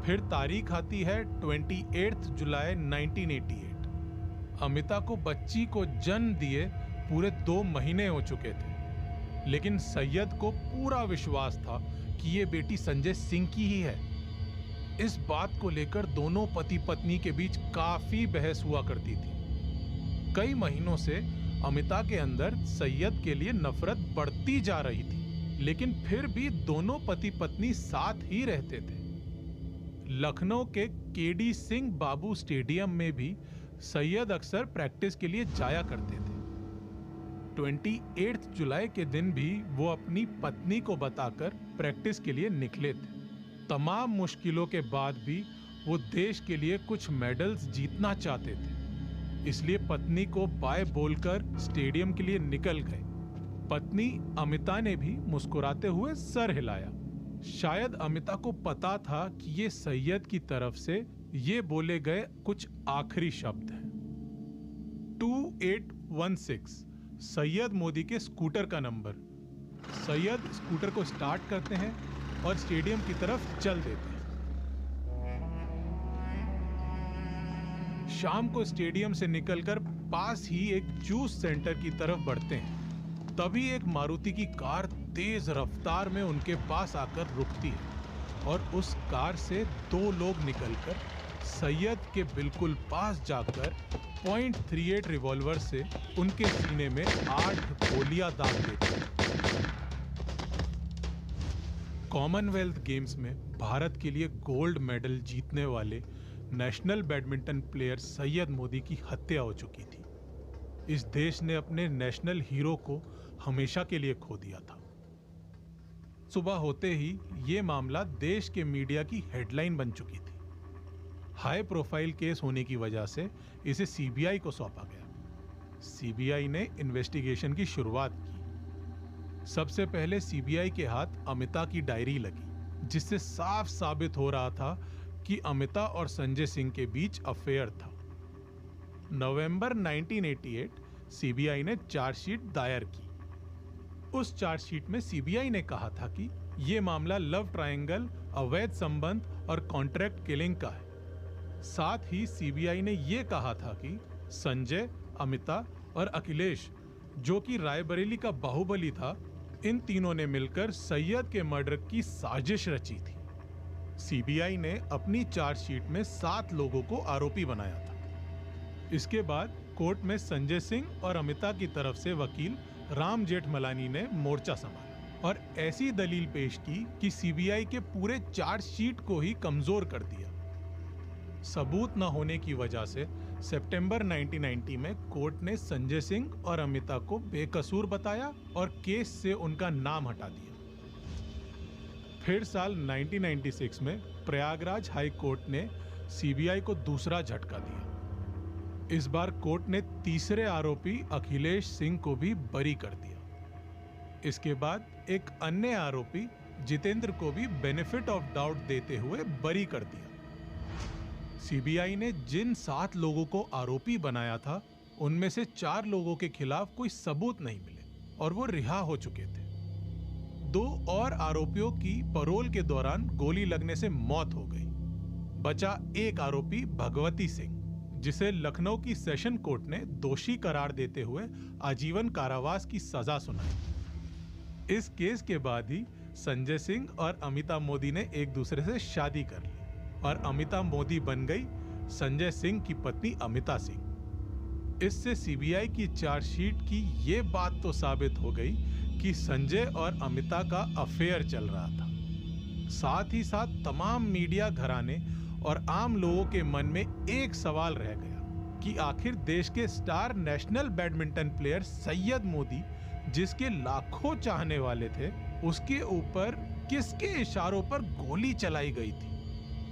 फिर तारीख आती है 28 जुलाई 1988। अमिता को बच्ची को जन्म दिए पूरे 2 महीने हो चुके थे, लेकिन सैयद को पूरा विश्वास था कि ये बेटी संजय सिंह की ही है। इस बात को लेकर दोनों पति पत्नी के बीच काफी बहस हुआ करती थी। कई महीनों से अमिता के अंदर सैयद के लिए नफरत बढ़ती जा रही थी, लेकिन फिर भी दोनों पति पत्नी साथ ही रहते थे। लखनऊ के केडी सिंह बाबू स्टेडियम में भी सैयद अक्सर प्रैक्टिस के लिए जाया करते थे। 28 जुलाई के दिन भी वो अपनी पत्नी को बताकर प्रैक्टिस के लिए निकले थे। तमाम मुश्किलों के बाद भी वो देश के लिए कुछ मेडल्स जीतना चाहते थे, इसलिए पत्नी को बाय बोलकर स्टेडियम के लिए निकल गए। पत्नी अमिता ने भी मुस्कुराते हुए सर हिलाया। शायद अमिता को पता था कि ये सैयद की तरफ से ये बोले गए कुछ आखिरी शब्द हैं। 2816 सैयद मोदी के स्कूटर का नंबर। सैयद स्कूटर को स्टार्ट करते हैं और स्टेडियम की तरफ चल देते हैं। शाम को स्टेडियम से निकलकर पास ही एक जूस सेंटर की तरफ बढ़ते हैं। तभी एक मारुति की कार तेज रफ्तार में उनके पास आकर रुकती है और उस कार से दो लोग निकलकर सैयद के बिल्कुल पास जाकर .38 रिवॉल्वर से उनके सीने में 8 गोलियां दाग देते हैं। कॉमनवेल्थ गेम्स में भारत के लिए गोल्ड मेडल जीतने वाले national badminton player Syed Modi की हत्या हो चुकी थी। इस देश ने अपने नेशनल हीरो को हमेशा के लिए खो दिया था। सुबह होते ही ये मामला देश के मीडिया की हेडलाइन बन चुकी थी। हाई प्रोफाइल केस होने की वजह से इसे सीबीआई को सौंपा गया। सीबीआई ने इन्वेस्टिगेशन की शुरुआत की। सबसे पहले सीबीआई के हाथ अमिता की डायरी लगी, जिससे साफ साबित हो रहा था कि अमिता और संजय सिंह के बीच अफेयर था। नवंबर 1988 सीबीआई ने चार्जशीट दायर की। उस चार्जशीट में सीबीआई ने कहा था कि यह मामला लव ट्रायंगल, अवैध संबंध और कॉन्ट्रैक्ट किलिंग का है। साथ ही सीबीआई ने यह कहा था कि संजय, अमिता और अखिलेश, जो कि रायबरेली का बाहुबली था, इन तीनों ने मिलकर सैयद के मर्डर की साजिश रची थी। सीबीआई ने अपनी चार्जशीट में 7 लोगों को आरोपी बनाया था। इसके बाद कोर्ट में संजय सिंह और अमिता की तरफ से वकील राम जेठमलानी ने मोर्चा संभाला और ऐसी दलील पेश की कि सीबीआई के पूरे चार्जशीट को ही कमजोर कर दिया। सबूत न होने की वजह से सितंबर 1990 में कोर्ट ने संजय सिंह और अमिता को बेकसूर बताया और केस से उनका नाम हटा दिया। फिर साल 1996 में प्रयागराज हाई कोर्ट ने सीबीआई को दूसरा झटका दिया। इस बार कोर्ट ने तीसरे आरोपी अखिलेश सिंह को भी बरी कर दिया। इसके बाद एक अन्य आरोपी जितेंद्र को भी बेनिफिट ऑफ डाउट देते हुए बरी कर दिया। सीबीआई ने जिन 7 लोगों को आरोपी बनाया था, उनमें से 4 लोगों के खिलाफ कोई सबूत नहीं मिले और वो रिहा हो चुके थे। 2 और आरोपियों की पैरोल के दौरान गोली लगने से मौत हो गई। बचा एक आरोपी भगवती सिंह, जिसे लखनऊ की सेशन कोर्ट ने दोषी करार देते हुए आजीवन कारावास की सजा सुनाई। इस केस के बाद ही संजय सिंह और अमिता मोदी ने एक दूसरे से शादी कर ली और अमिता मोदी बन गई संजय सिंह की पत्नी अमिता सिंह। इससे सीबीआई की चार्जशीट की ये बात तो साबित हो गई कि संजय और अमिता का अफेयर चल रहा था। साथ ही साथ तमाम मीडिया घराने और आम लोगों के मन में एक सवाल रह गया कि आखिर देश के star national badminton player Syed Modi, जिसके लाखों चाहने वाले थे, उसके ऊपर किसके इशारों पर गोली चलाई गई थी।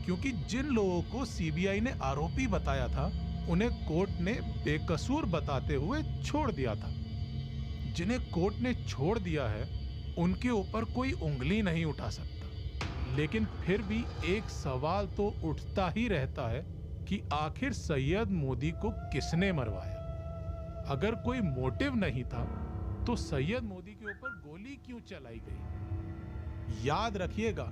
क्योंकि जिन लोगों को सीबीआई ने आरोपी बताया था, उन्हें कोर्ट ने बेकसूर बताते हुए छोड़ दिया था। जिन्हें कोर्ट ने छोड़ दिया है, उनके ऊपर कोई उंगली नहीं उठा सकता। लेकिन फिर भी एक सवाल तो उठता ही रहता है कि आखिर सैयद मोदी को किसने मरवाया। अगर कोई मोटिव नहीं था तो सैयद मोदी के ऊपर गोली क्यों चलाई गई। याद रखिएगा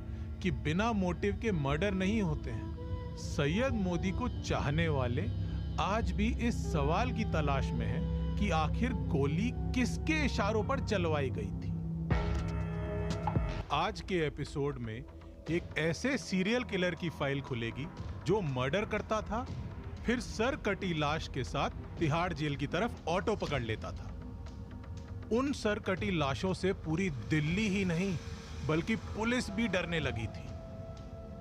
कि बिना मोटिव के मर्डर नहीं होते हैं। सैयद मोदी को चाहने वाले आज भी इस सवाल की तलाश में हैं कि आखिर गोली किसके इशारों पर चलवाई गई थी। आज के एपिसोड में एक ऐसे सीरियल किलर की फाइल खुलेगी जो मर्डर करता था, फिर सर कटी लाश के साथ तिहाड़ जेल की तरफ ऑटो पकड़ लेता था। उन सर कटी लाशों से पूरी दिल्ली ही नहीं बल्कि पुलिस भी डरने लगी थी।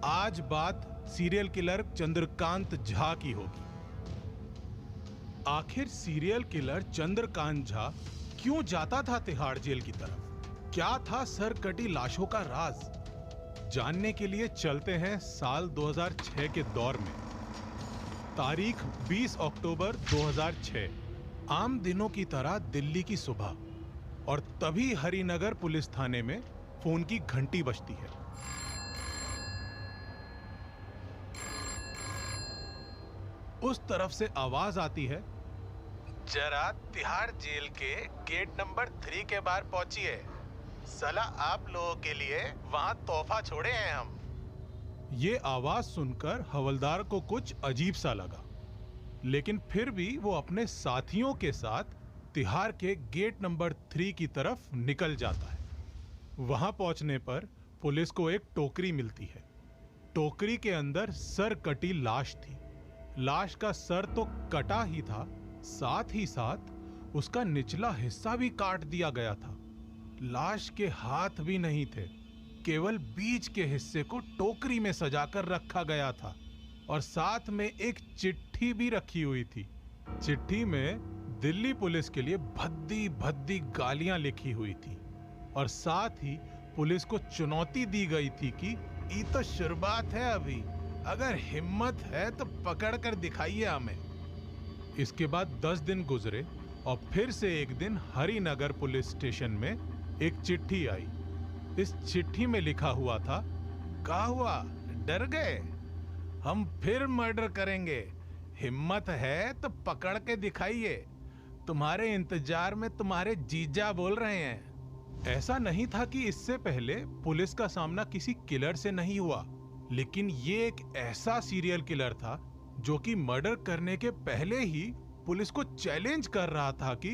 आज बात सीरियल किलर चंद्रकांत झा की होगी। आखिर सीरियल किलर चंद्रकांत झा क्यों जाता था तिहाड़ जेल की तरफ? क्या था सर कटी लाशों का राज? जानने के लिए चलते हैं साल 2006 के दौर में। तारीख 20 अक्टूबर 2006। आम दिनों की तरह दिल्ली की सुबह, और तभी हरिनगर पुलिस थाने में फोन की घंटी बजती है। उस तरफ से आवाज आती है, जरा तिहाड़ जेल के गेट नंबर 3 के बाहर पहुंचिए। साला आप लोगों के लिए वहां तोहफा छोड़े हैं हम। ये आवाज सुनकर हवलदार को कुछ अजीब सा लगा, लेकिन फिर भी वो अपने साथियों के साथ तिहाड़ के गेट नंबर 3 की तरफ निकल जाता है। वहां पहुंचने पर पुलिस को एक टोकरी मिलती है। टोकरी के अंदर सर कटी लाश थी। लाश का सर तो कटा ही था, साथ ही साथ उसका निचला हिस्सा भी काट दिया गया था। लाश के हाथ भी नहीं थे, केवल बीच के हिस्से को टोकरी में सजाकर रखा गया था, और साथ में एक चिट्ठी भी रखी हुई थी। चिट्ठी में दिल्ली पुलिस के लिए भद्दी भद्दी गालियां लिखी हुई थी, और साथ ही पुलिस को चुनौती दी गई थी कि ये तो शुरुआत है, अभी अगर हिम्मत है तो पकड़ कर दिखाइए हमें। इसके बाद 10 दिन गुजरे और फिर से एक दिन हरिनगर पुलिस स्टेशन में एक चिट्ठी आई। इस चिट्ठी में लिखा हुआ था, क्या हुआ, डर गए? हम फिर मर्डर करेंगे, हिम्मत है तो पकड़ के दिखाइए, तुम्हारे इंतजार में तुम्हारे जीजा बोल रहे हैं। ऐसा नहीं था कि इससे पहले पुलिस का सामना किसी किलर से नहीं हुआ, लेकिन ये एक ऐसा सीरियल किलर था जो कि मर्डर करने के पहले ही पुलिस को चैलेंज कर रहा था कि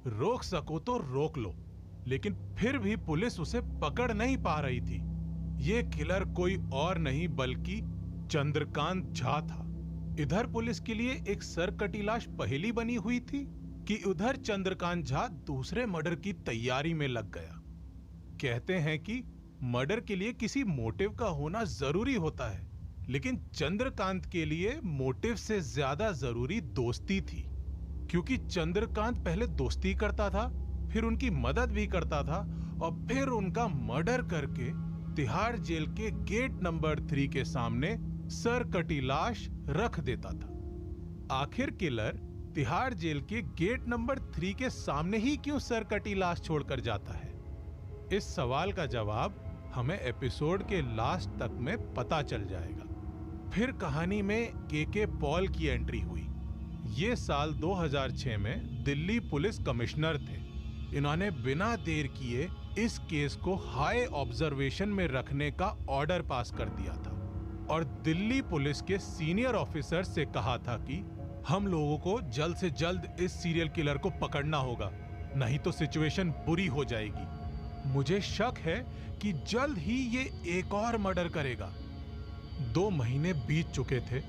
रोक सको तो रोक लो, लेकिन फिर भी पुलिस उसे पकड़ नहीं पा रही थी। ये किलर कोई और नहीं बल्कि चंद्रकांत झा था। इधर पुलिस के लिए एक सरकटी लाश पहेली बनी हुई थी कि उधर चंद्रकांत झा दूसरे मर्डर की तैयारी में लग गया। कहते हैं कि मर्डर के लिए किसी मोटिव का होना जरूरी होता है, लेकिन चंद्रकांत के लिए मोटिव से ज्यादा जरूरी दोस्ती थी, क्योंकि चंद्रकांत पहले दोस्ती करता था, फिर उनकी मदद भी करता था, और फिर उनका मर्डर करके तिहाड़ जेल के गेट नंबर 3 के सामने सरकटी लाश रख देता था। आखिर किलर तिहाड़ जेल के गेट नंबर 3 के सामने ही क्यों सरकटी लाश छोड़कर जाता है? इस सवाल का जवाब हमें एपिसोड के लास्ट तक में पता चल जाएगा। फिर कहानी में के पॉल की एंट्री हुई। ये साल 2006 में दिल्ली पुलिस कमिश्नर थे। इन्होंने बिना देर किए इस केस को हाई ऑब्जर्वेशन में रखने का ऑर्डर पास कर दिया था, और दिल्ली पुलिस के सीनियर ऑफिसर से कहा था कि हम लोगों को जल्द से जल्द इस सीरियल किलर को पकड़ना होगा, नहीं तो सिचुएशन बुरी हो जाएगी। मुझे शक है कि जल्द ही ये एक और मर्डर करेगा। 2 महीने बीत चुके थे।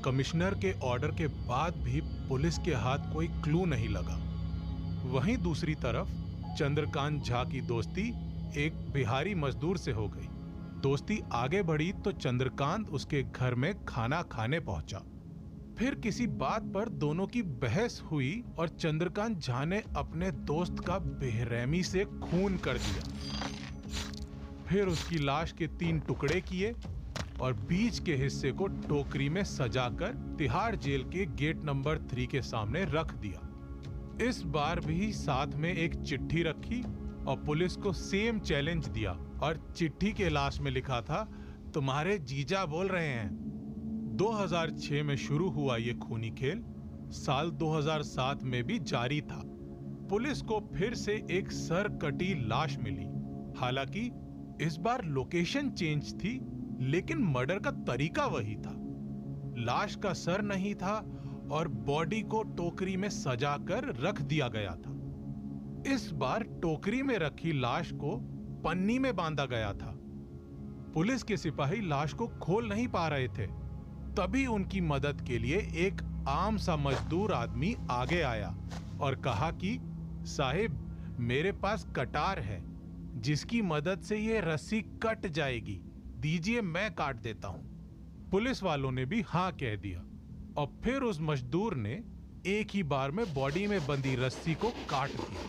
कमिश्नर के ऑर्डर के बाद भी पुलिस के हाथ कोई क्लू नहीं लगा। वहीं दूसरी तरफ चंद्रकांत झा की दोस्ती एक बिहारी मजदूर से हो गई। दोस्ती आगे बढ़ी तो चंद्रकांत उसके घर में खाना खाने पहुंचा। फिर किसी बात पर दोनों की बहस हुई और चंद्रकांत झा ने अपने दोस्त का बेरहमी से खून कर दिया। फिर उसकी लाश के 3 टुकड़े किए और बीच के हिस्से को टोकरी में सजाकर तिहाड़ जेल के गेट नंबर 3 के सामने रख दिया। इस बार भी साथ में एक चिट्ठी रखी और पुलिस को सेम चैलेंज दिया, और चिट्ठी के लास्ट में लिखा था, तुम्हारे जीजा बोल रहे हैं। 2006 में शुरू हुआ ये खूनी खेल साल 2007 में भी जारी था। पुलिस को फिर से एक सर कटी लाश मिली। हालांकि इस बार लोकेशन चेंज थी, लेकिन मर्डर का तरीका वही था। लाश का सर नहीं था और बॉडी को टोकरी में सजाकर रख दिया गया था। इस बार टोकरी में रखी लाश को पन्नी में बांधा गया था। पुलिस के सिपाही लाश को खोल नहीं पा रहे थे। तभी उनकी मदद के लिए एक आम सा मजदूर आदमी आगे आया और कहा कि साहिब, मेरे पास कटार है जिसकी मदद से ये रस्सी कट जाएगी, दीजिए मैं काट देता हूं। पुलिस वालों ने भी हां कह दिया और फिर उस मजदूर ने एक ही बार में बॉडी में बंधी रस्सी को काट दिया।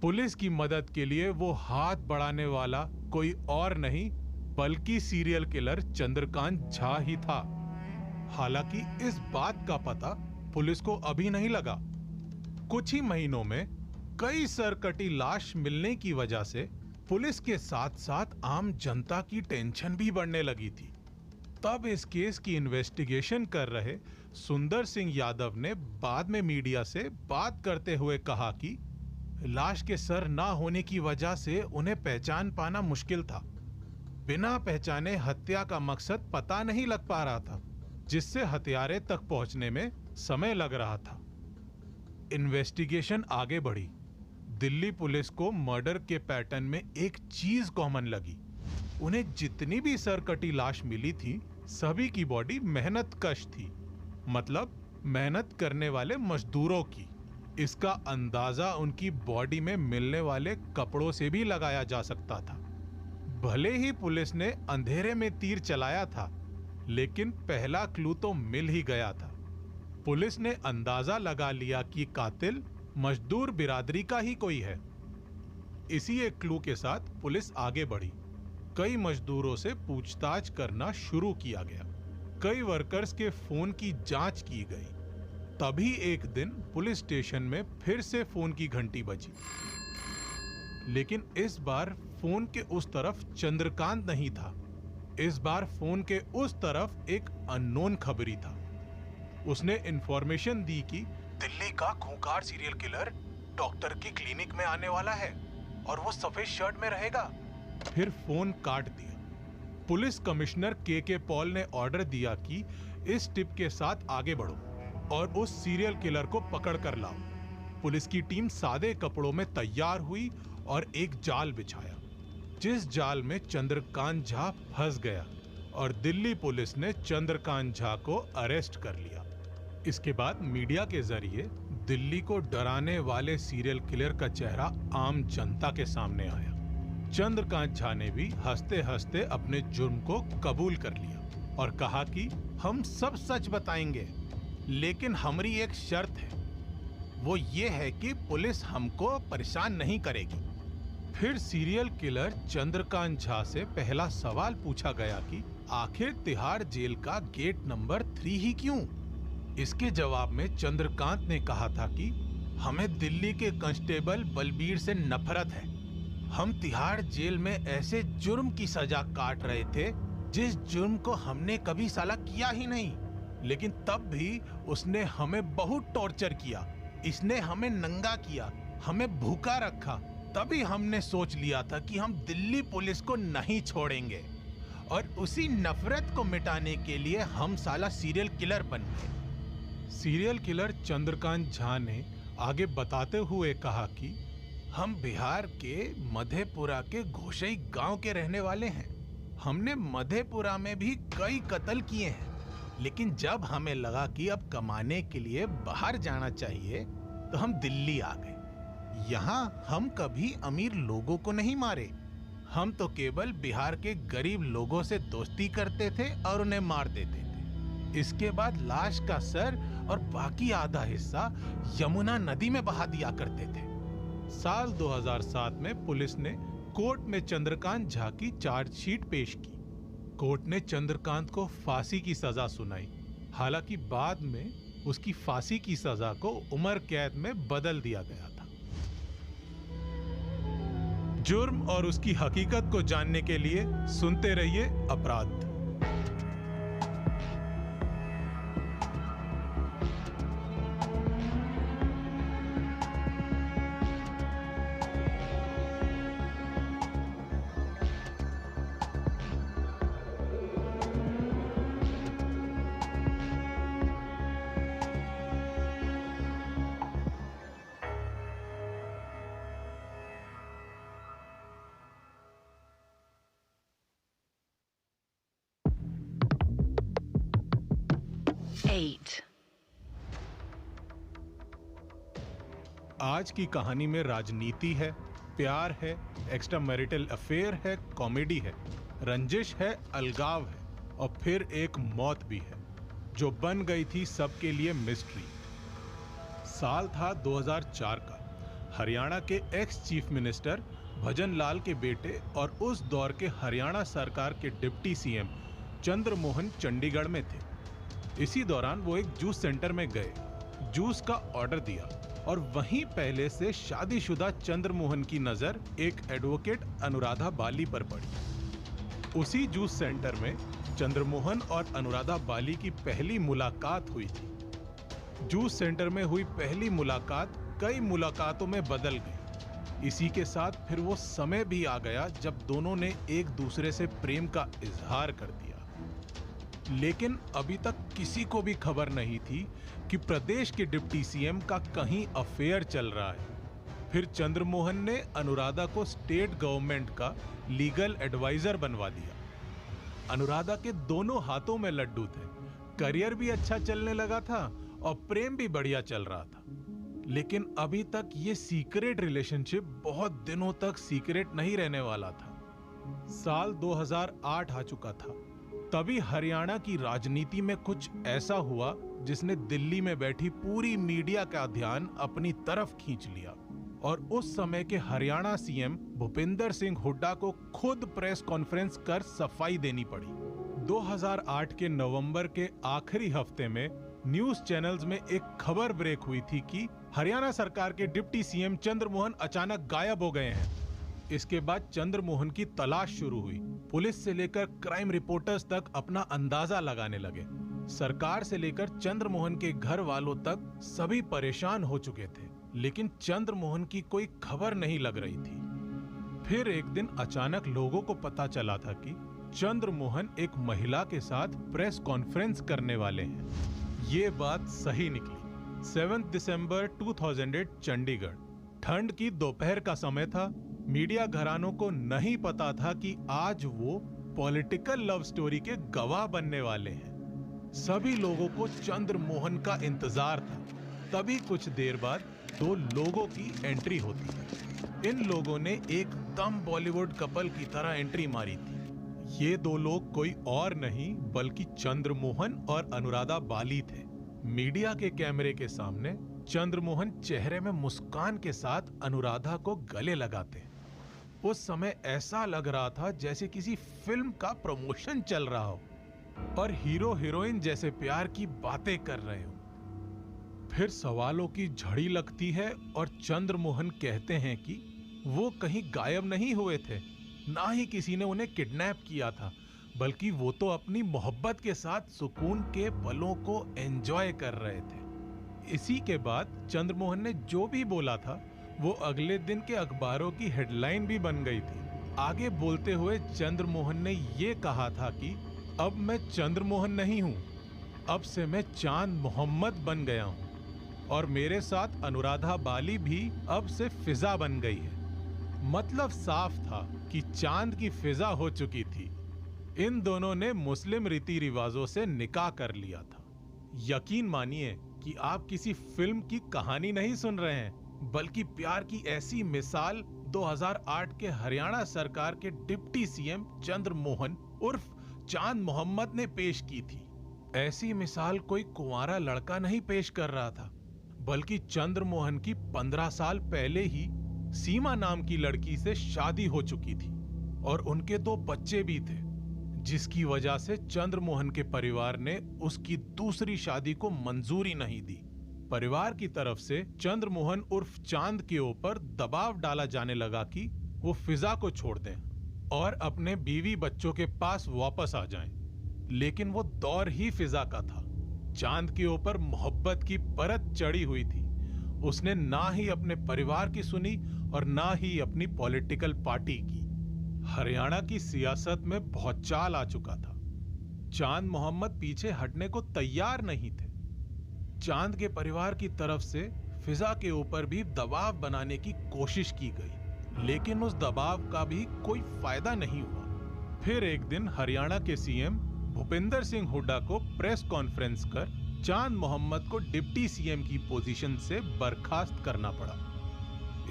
पुलिस की मदद के लिए वो हाथ बढ़ाने वाला कोई और नहीं बल्कि सीरियल किलर चंद्रकांत झा ही था। हालांकि इस बात का पता पुलिस को अभी नहीं लगा। कुछ ही महीनों में कई सरकटी लाश मिलने की वजह से पुलिस के साथ साथ आम जनता की टेंशन भी बढ़ने लगी थी। तब इस केस की इन्वेस्टिगेशन कर रहे सुंदर सिंह यादव ने बाद में मीडिया से बात करते हुए कहा कि लाश के सर ना होने की वजह से उन्हें पहचान पाना मुश्किल था। बिना पहचाने हत्या का मकसद पता नहीं लग पा रहा था, जिससे हत्यारे तक पहुंचने में समय लग रहा था। इन्वेस्टिगेशन आगे बढ़ी। दिल्ली पुलिस को मर्डर के पैटर्न में एक चीज कॉमन लगी। उन्हें जितनी भी सरकटी लाश मिली थी, सभी की बॉडी मेहनत कश थी, मतलब मेहनत करने वाले मजदूरों की। इसका अंदाजा उनकी बॉडी में मिलने वाले कपड़ों से भी लगाया जा सकता था। भले ही पुलिस ने अंधेरे में तीर चलाया था, लेकिन पहला क्लू तो मिल ही गया था। पुलिस ने अंदाजा लगा लिया कि कातिल मजदूर बिरादरी का ही कोई है। इसी एक क्लू के साथ पुलिस आगे बढ़ी। कई मजदूरों से पूछताछ करना शुरू किया गया। कई वर्कर्स के फोन की जांच की गई। तभी एक दिन पुलिस स्टेशन में फिर से फोन की घंटी बजी, लेकिन इस बार फोन के उस तरफ चंद्रकांत नहीं था। इस बार फोन के उस तरफ एक अननोन खबरी था। उसने इंफॉर्मेशन दी कि दिल्ली का खूंखार सीरियल किलर डॉक्टर की क्लिनिक में आने वाला है और वो सफेद शर्ट में रहेगा। फिर फोन काट दिया। पुलिस कमिश्नर के पॉल ने ऑर्डर दिया कि इस टिप के साथ आगे बढ़ो और उस सीरियल किलर को पकड़ कर लाओ। पुलिस की टीम सादे कपड़ों में तैयार हुई और एक जाल बिछाया, जिस जाल में चंद्रकांत झा फंस गया और दिल्ली पुलिस ने चंद्रकांत झा को अरेस्ट कर लिया। इसके बाद मीडिया के जरिए दिल्ली को डराने वाले सीरियल किलर का चेहरा आम जनता के सामने आया। चंद्रकांत झा ने भी हंसते हंसते अपने जुर्म को कबूल कर लिया और कहा कि हम सब सच बताएंगे, लेकिन हमारी एक शर्त है, वो ये है कि पुलिस हमको परेशान नहीं करेगी। फिर सीरियल किलर चंद्रकांत झा से पहला सवाल पूछा गया कि आखिर तिहाड़ जेल का गेट नंबर 3 ही क्यों? इसके जवाब में चंद्रकांत ने कहा था कि हमें दिल्ली के कांस्टेबल बलबीर से नफरत है। हम तिहाड़ जेल में ऐसे जुर्म की सजा काट रहे थे जिस जुर्म को हमने कभी साला किया ही नहीं, लेकिन तब भी उसने हमें बहुत टॉर्चर किया। इसने हमें नंगा किया, हमें भूखा रखा। तभी हमने सोच लिया था कि हम दिल्ली पुलिस को नहीं छोड़ेंगे और उसी नफरत को मिटाने के लिए हम साला सीरियल किलर बन गए। सीरियल किलर चंद्रकांत झा ने आगे बताते हुए कहा कि हम बिहार के मधेपुरा के घोषई गांव के रहने वाले हैं। हमने मधेपुरा में भी कई कत्ल किए हैं, लेकिन जब हमें लगा कि अब कमाने के लिए बाहर जाना चाहिए तो हम दिल्ली आ गए। यहाँ हम कभी अमीर लोगों को नहीं मारे, हम तो केवल बिहार के गरीब लोगों से दोस्ती करते थे और उन्हें मार देते थे। इसके बाद लाश का सर और बाकी आधा हिस्सा यमुना नदी में बहा दिया करते थे। साल 2007 में पुलिस ने कोर्ट में चंद्रकांत झा की चार्जशीट पेश की। कोर्ट ने चंद्रकांत को फांसी की सजा सुनाई। हालांकि बाद में उसकी फांसी की सजा को उम्र कैद में बदल दिया गया था। जुर्म और उसकी हकीकत को जानने के लिए सुनते रहिए अपराध। आज की कहानी में राजनीति है, प्यार है, एक्स्ट्रा मैरिटल अफेयर है, कॉमेडी है, रंजिश है, अलगाव है और फिर एक मौत भी है जो बन गई थी सबके लिए मिस्ट्री। साल था 2004 का। हरियाणा के एक्स चीफ मिनिस्टर भजन लाल के बेटे और उस दौर के हरियाणा सरकार के डिप्टी सीएम चंद्रमोहन चंडीगढ़ में थे। इसी दौरान वो एक जूस सेंटर में गए, जूस का ऑर्डर दिया और वहीं पहले से शादीशुदा चंद्रमोहन की नजर एक एडवोकेट अनुराधा बाली पर पड़ी। उसी जूस सेंटर में चंद्रमोहन और अनुराधा बाली की पहली मुलाकात हुई थी। जूस सेंटर में हुई पहली मुलाकात कई मुलाकातों में बदल गई। इसी के साथ फिर वो समय भी आ गया जब दोनों ने एक दूसरे से प्रेम का इजहार कर दिया। लेकिन अभी तक किसी को भी खबर नहीं थी कि प्रदेश के डिप्टी सीएम का कहीं अफेयर चल रहा है। फिर चंद्रमोहन ने अनुराधा को स्टेट गवर्नमेंट का लीगल एडवाइजर बनवा दिया। अनुराधा के दोनों हाथों में लड्डू थे, करियर भी अच्छा चलने लगा था और प्रेम भी बढ़िया चल रहा था। लेकिन अभी तक ये सीक्रेट रिलेशनशिप बहुत दिनों तक सीक्रेट नहीं रहने वाला था। साल 2008 आ चुका था। तभी हरियाणा की राजनीति में कुछ ऐसा हुआ जिसने दिल्ली में बैठी पूरी मीडिया का ध्यान अपनी तरफ खींच लिया और उस समय के हरियाणा सीएम भूपेंद्र सिंह हुड्डा को खुद प्रेस कॉन्फ्रेंस कर सफाई देनी पड़ी। 2008 के नवंबर के आखिरी हफ्ते में न्यूज चैनल्स में एक खबर ब्रेक हुई थी कि हरियाणा सरकार के डिप्टी सीएम चंद्रमोहन अचानक गायब हो गए हैं। इसके बाद चंद्रमोहन की तलाश शुरू हुई। पुलिस से लेकर क्राइम रिपोर्टर्स तक अपना अंदाजा लगाने लगे। सरकार से लेकर चंद्रमोहन के घर वालों तक सभी परेशान हो चुके थे, लेकिन चंद्रमोहन की कोई खबर नहीं लग रही थी। फिर एक दिन अचानक लोगों को पता चला था कि चंद्रमोहन एक महिला के साथ प्रेस कॉन्फ्रेंस करने वाले हैं। ये बात सही निकली। 7 दिसंबर 2008 चंडीगढ़। ठंड की दोपहर का समय था। मीडिया घरानों को नहीं पता था कि आज वो पॉलिटिकल लव स्टोरी के गवाह बनने वाले हैं। सभी लोगों को चंद्रमोहन का इंतजार था। तभी कुछ देर बाद दो लोगों की एंट्री होती है। इन लोगों ने एकदम बॉलीवुड कपल की तरह एंट्री मारी थी। ये दो लोग कोई और नहीं बल्कि चंद्रमोहन और अनुराधा बाली थे। मीडिया के कैमरे के सामने चंद्रमोहन चेहरे में मुस्कान के साथ अनुराधा को गले लगाते। उस समय ऐसा लग रहा था जैसे किसी फिल्म का प्रमोशन चल रहा हो और हीरो हीरोइन जैसे प्यार की बातें कर रहे हो। फिर सवालों की झड़ी लगती है और चंद्रमोहन कहते हैं कि वो कहीं गायब नहीं हुए थे, ना ही किसी ने उन्हें किडनैप किया था, बल्कि वो तो अपनी मोहब्बत के साथ सुकून के पलों को एंजॉय कर रहे थे। इसी के बाद चंद्रमोहन ने जो भी बोला था वो अगले दिन के अखबारों की हेडलाइन भी बन गई थी। आगे बोलते हुए चंद्रमोहन ने ये कहा था कि अब मैं चंद्रमोहन नहीं हूं, अब से मैं चांद मोहम्मद बन गया हूं और मेरे साथ अनुराधा बाली भी अब से फिजा बन गई है। मतलब साफ था कि चांद की फिजा हो चुकी थी। इन दोनों ने मुस्लिम रीति रिवाजों से निकाह कर लिया था। यकीन मानिए कि आप किसी फिल्म की कहानी नहीं सुन रहे हैं, बल्कि प्यार की ऐसी मिसाल 2008 के हरियाणा सरकार के डिप्टी सीएम चंद्रमोहन उर्फ चांद मोहम्मद ने पेश की थी। ऐसी मिसाल कोई कुंवारा लड़का नहीं पेश कर रहा था, बल्कि चंद्रमोहन की 15 साल पहले ही सीमा नाम की लड़की से शादी हो चुकी थी और उनके 2 बच्चे भी थे, जिसकी वजह से चंद्रमोहन के परिवार ने उसकी दूसरी शादी को मंजूरी नहीं दी। परिवार की तरफ से चंद्रमोहन उर्फ चांद के ऊपर दबाव डाला जाने लगा कि वो फिजा को छोड़ दें और अपने बीवी बच्चों के पास वापस आ जाएं। लेकिन वो दौर ही फिजा का था। चांद के ऊपर मोहब्बत की परत चढ़ी हुई थी। उसने ना ही अपने परिवार की सुनी और ना ही अपनी पॉलिटिकल पार्टी की। हरियाणा की सियासत में भौचाल आ चुका था। चांद मोहम्मद पीछे हटने को तैयार नहीं थे। चांद के परिवार की तरफ से फिजा के ऊपर भी दबाव बनाने की कोशिश की गई, लेकिन उस दबाव का भी कोई फायदा नहीं हुआ। फिर एक दिन हरियाणा के सीएम भूपेंद्र सिंह हुड्डा को प्रेस कॉन्फ्रेंस कर चांद मोहम्मद को डिप्टी सीएम की पोजीशन से बर्खास्त करना पड़ा।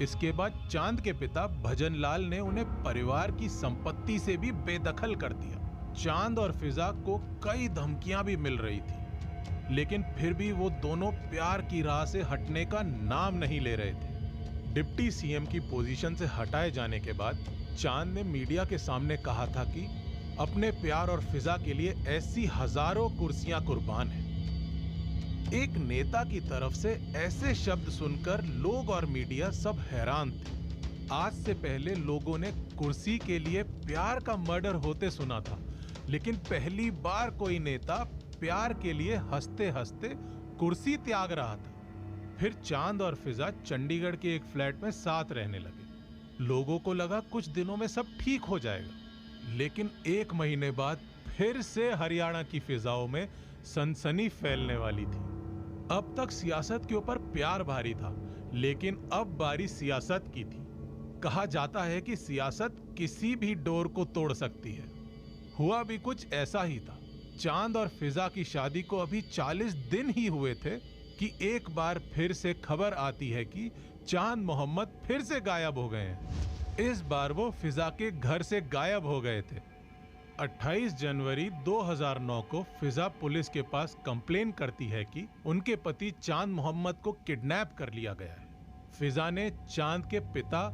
इसके बाद चांद के पिता भजन लाल ने उन्हें परिवार की संपत्ति से भी बेदखल कर दिया। चांद और फिजा को कई धमकियां भी मिल रही थी, लेकिन फिर भी वो दोनों प्यार की राह से हटने का नाम नहीं ले रहे थे। डिप्टी सीएम की पोजीशन से हटाए जाने के बाद चांद ने मीडिया के सामने कहा था कि अपने प्यार और फिजा के लिए ऐसी हजारों कुर्सियां कुर्बान हैं। एक नेता की तरफ से ऐसे शब्द सुनकर लोग और मीडिया सब हैरान थे। आज से पहले लोगों ने कुर्सी के लिए प्यार का मर्डर होते सुना था, लेकिन पहली बार कोई नेता प्यार के लिए हंसते हंसते कुर्सी त्याग रहा था। फिर चांद और फिजा चंडीगढ़ के एक फ्लैट में साथ रहने लगे। लोगों को लगा कुछ दिनों में सब ठीक हो जाएगा, लेकिन एक महीने बाद फिर से हरियाणा की फिजाओं में सनसनी फैलने वाली थी। अब तक सियासत के ऊपर प्यार भारी था, लेकिन अब बारी सियासत की थी। कहा जाता है कि सियासत किसी भी डोर को तोड़ सकती है। हुआ भी कुछ ऐसा ही था। चांद और फिजा की शादी को अभी 40 दिन ही हुए थे कि एक बार फिर से खबर आती है कि चांद मोहम्मद फिर से गायब हो गए हैं। इस बार वो फिजा के घर से गायब हो गए थे। 28 जनवरी 2009 को फिजा पुलिस के पास कंप्लेन करती है कि उनके पति चांद मोहम्मद को किडनैप कर लिया गया है। फिजा ने चांद के पिता,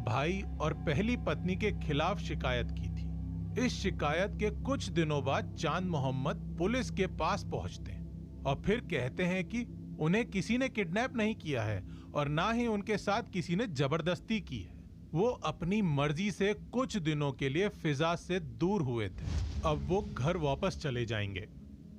भाई और पहली पत्नी के खिलाफ शिकायत की थी। इस शिकायत के कुछ दिनों बाद चांद मोहम्मद पुलिस के पास पहुंचते हैं और फिर कहते हैं कि उन्हें किसी ने किडनैप नहीं किया है और ना ही उनके साथ किसी ने जबरदस्ती की है। वो अपनी मर्जी से कुछ दिनों के लिए फिजा से दूर हुए थे। अब वो घर वापस चले जाएंगे।